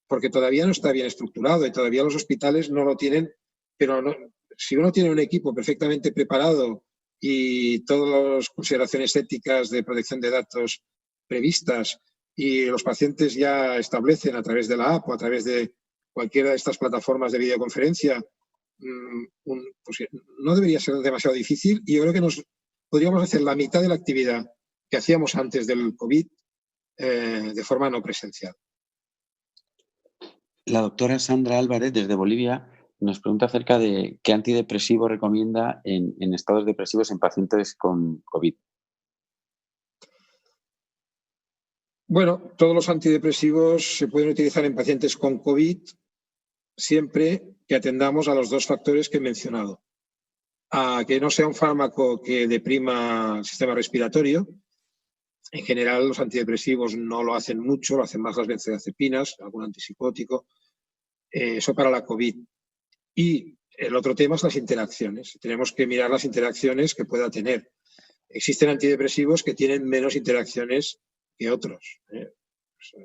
porque todavía no está bien estructurado y todavía los hospitales no lo tienen, pero no, si uno tiene un equipo perfectamente preparado y todas las consideraciones éticas de protección de datos previstas y los pacientes ya establecen a través de la app o a través de cualquiera de estas plataformas de videoconferencia, pues no debería ser demasiado difícil y yo creo que podríamos hacer la mitad de la actividad que hacíamos antes del COVID de forma no presencial. La doctora Sandra Álvarez, desde Bolivia, nos pregunta acerca de qué antidepresivo recomienda en estados depresivos en pacientes con COVID. Bueno, todos los antidepresivos se pueden utilizar en pacientes con COVID siempre que atendamos a los dos factores que he mencionado. A que no sea un fármaco que deprima el sistema respiratorio. En general, los antidepresivos no lo hacen mucho, lo hacen más las benzodiazepinas, algún antipsicótico. Eso para la COVID. Y el otro tema es las interacciones. Tenemos que mirar las interacciones que pueda tener. Existen antidepresivos que tienen menos interacciones que otros. De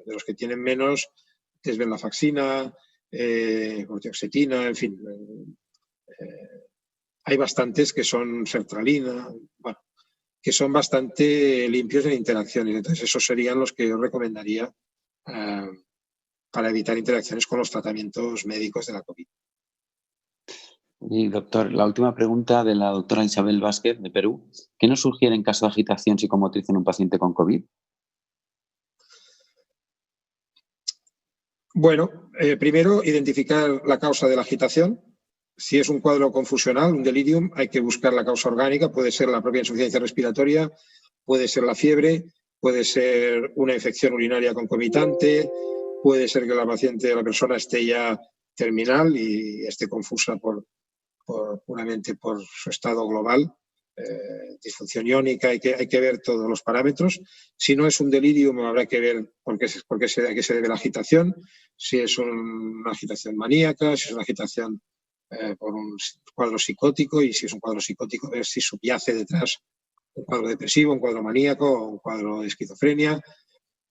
los que tienen menos, desvenlafaxina, cortioxetina, en fin. Hay bastantes que son sertralina, bueno, que son bastante limpios en interacciones. Entonces, esos serían los que yo recomendaría para evitar interacciones con los tratamientos médicos de la COVID. Y doctor, la última pregunta de la doctora Isabel Vázquez, de Perú. ¿Qué nos sugiere en caso de agitación psicomotriz en un paciente con COVID? Bueno, primero, identificar la causa de la agitación. Si es un cuadro confusional, un delirium, hay que buscar la causa orgánica. Puede ser la propia insuficiencia respiratoria, puede ser la fiebre, puede ser una infección urinaria concomitante, puede ser que la persona esté ya terminal y esté confusa puramente por su estado global. Disfunción iónica, hay que ver todos los parámetros. Si no es un delirium, habrá que ver a qué se debe la agitación, si es una agitación maníaca, si es una agitación por un cuadro psicótico, y si es un cuadro psicótico, ver si subyace detrás un cuadro depresivo, un cuadro maníaco o un cuadro de esquizofrenia,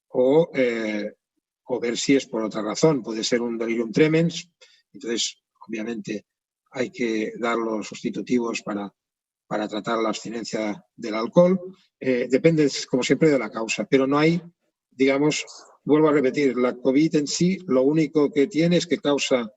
o ver si es por otra razón. Puede ser un delirium tremens, entonces obviamente hay que dar los sustitutivos para tratar la abstinencia del alcohol. Depende, como siempre, de la causa, pero no hay, digamos, vuelvo a repetir, la COVID en sí lo único que tiene es que causa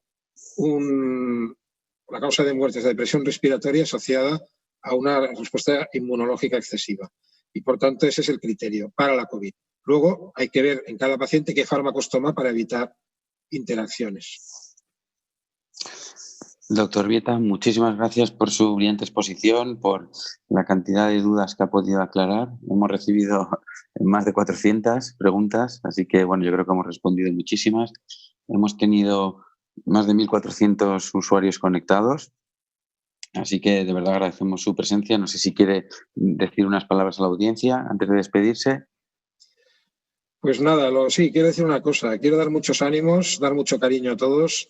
la causa de muerte es la depresión respiratoria asociada a una respuesta inmunológica excesiva. Y por tanto ese es el criterio para la COVID. Luego hay que ver en cada paciente qué fármacos toma para evitar interacciones. Doctor Vieta, muchísimas gracias por su brillante exposición, por la cantidad de dudas que ha podido aclarar. Hemos recibido más de 400 preguntas, así que bueno, yo creo que hemos respondido muchísimas. Hemos tenido más de 1.400 usuarios conectados, así que de verdad agradecemos su presencia. No sé si quiere decir unas palabras a la audiencia antes de despedirse. Pues nada, sí, quiero decir una cosa. Quiero dar muchos ánimos, dar mucho cariño a todos,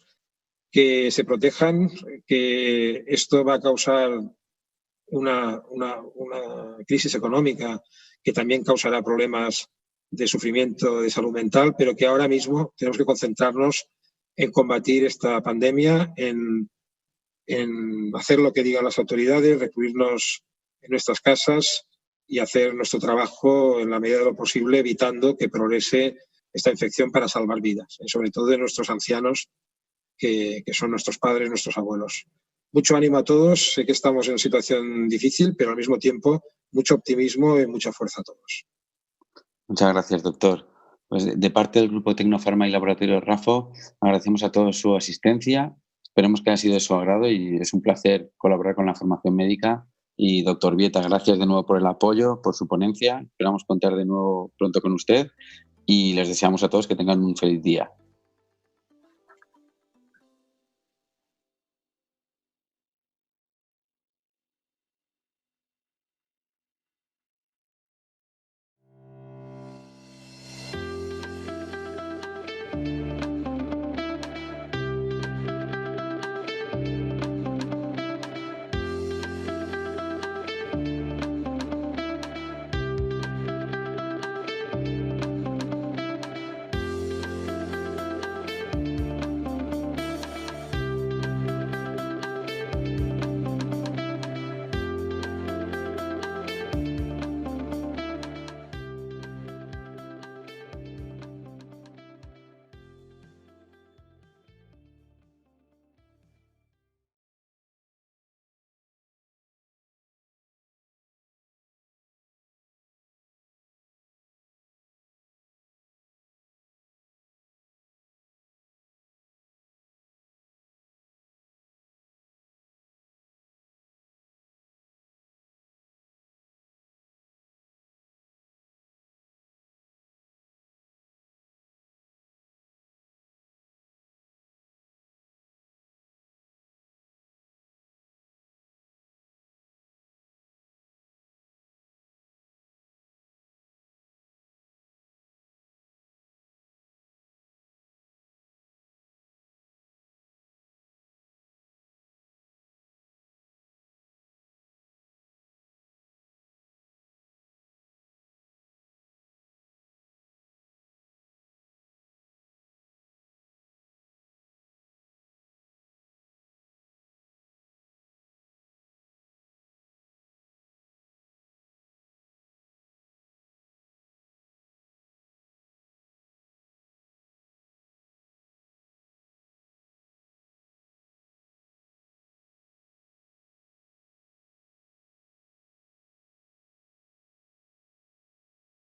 que se protejan, que esto va a causar una crisis económica que también causará problemas de sufrimiento de salud mental, pero que ahora mismo tenemos que concentrarnos en combatir esta pandemia, en en hacer lo que digan las autoridades, recluirnos en nuestras casas y hacer nuestro trabajo en la medida de lo posible, evitando que progrese esta infección para salvar vidas, sobre todo de nuestros ancianos, que son nuestros padres, nuestros abuelos. Mucho ánimo a todos, sé que estamos en una situación difícil, pero al mismo tiempo mucho optimismo y mucha fuerza a todos. Muchas gracias, doctor. Pues de parte del Grupo Tecnofarma y Laboratorio Rafo, agradecemos a todos su asistencia. Esperemos que haya sido de su agrado y es un placer colaborar con la formación médica. Y doctor Vieta, gracias de nuevo por el apoyo, por su ponencia. Esperamos contar de nuevo pronto con usted y les deseamos a todos que tengan un feliz día.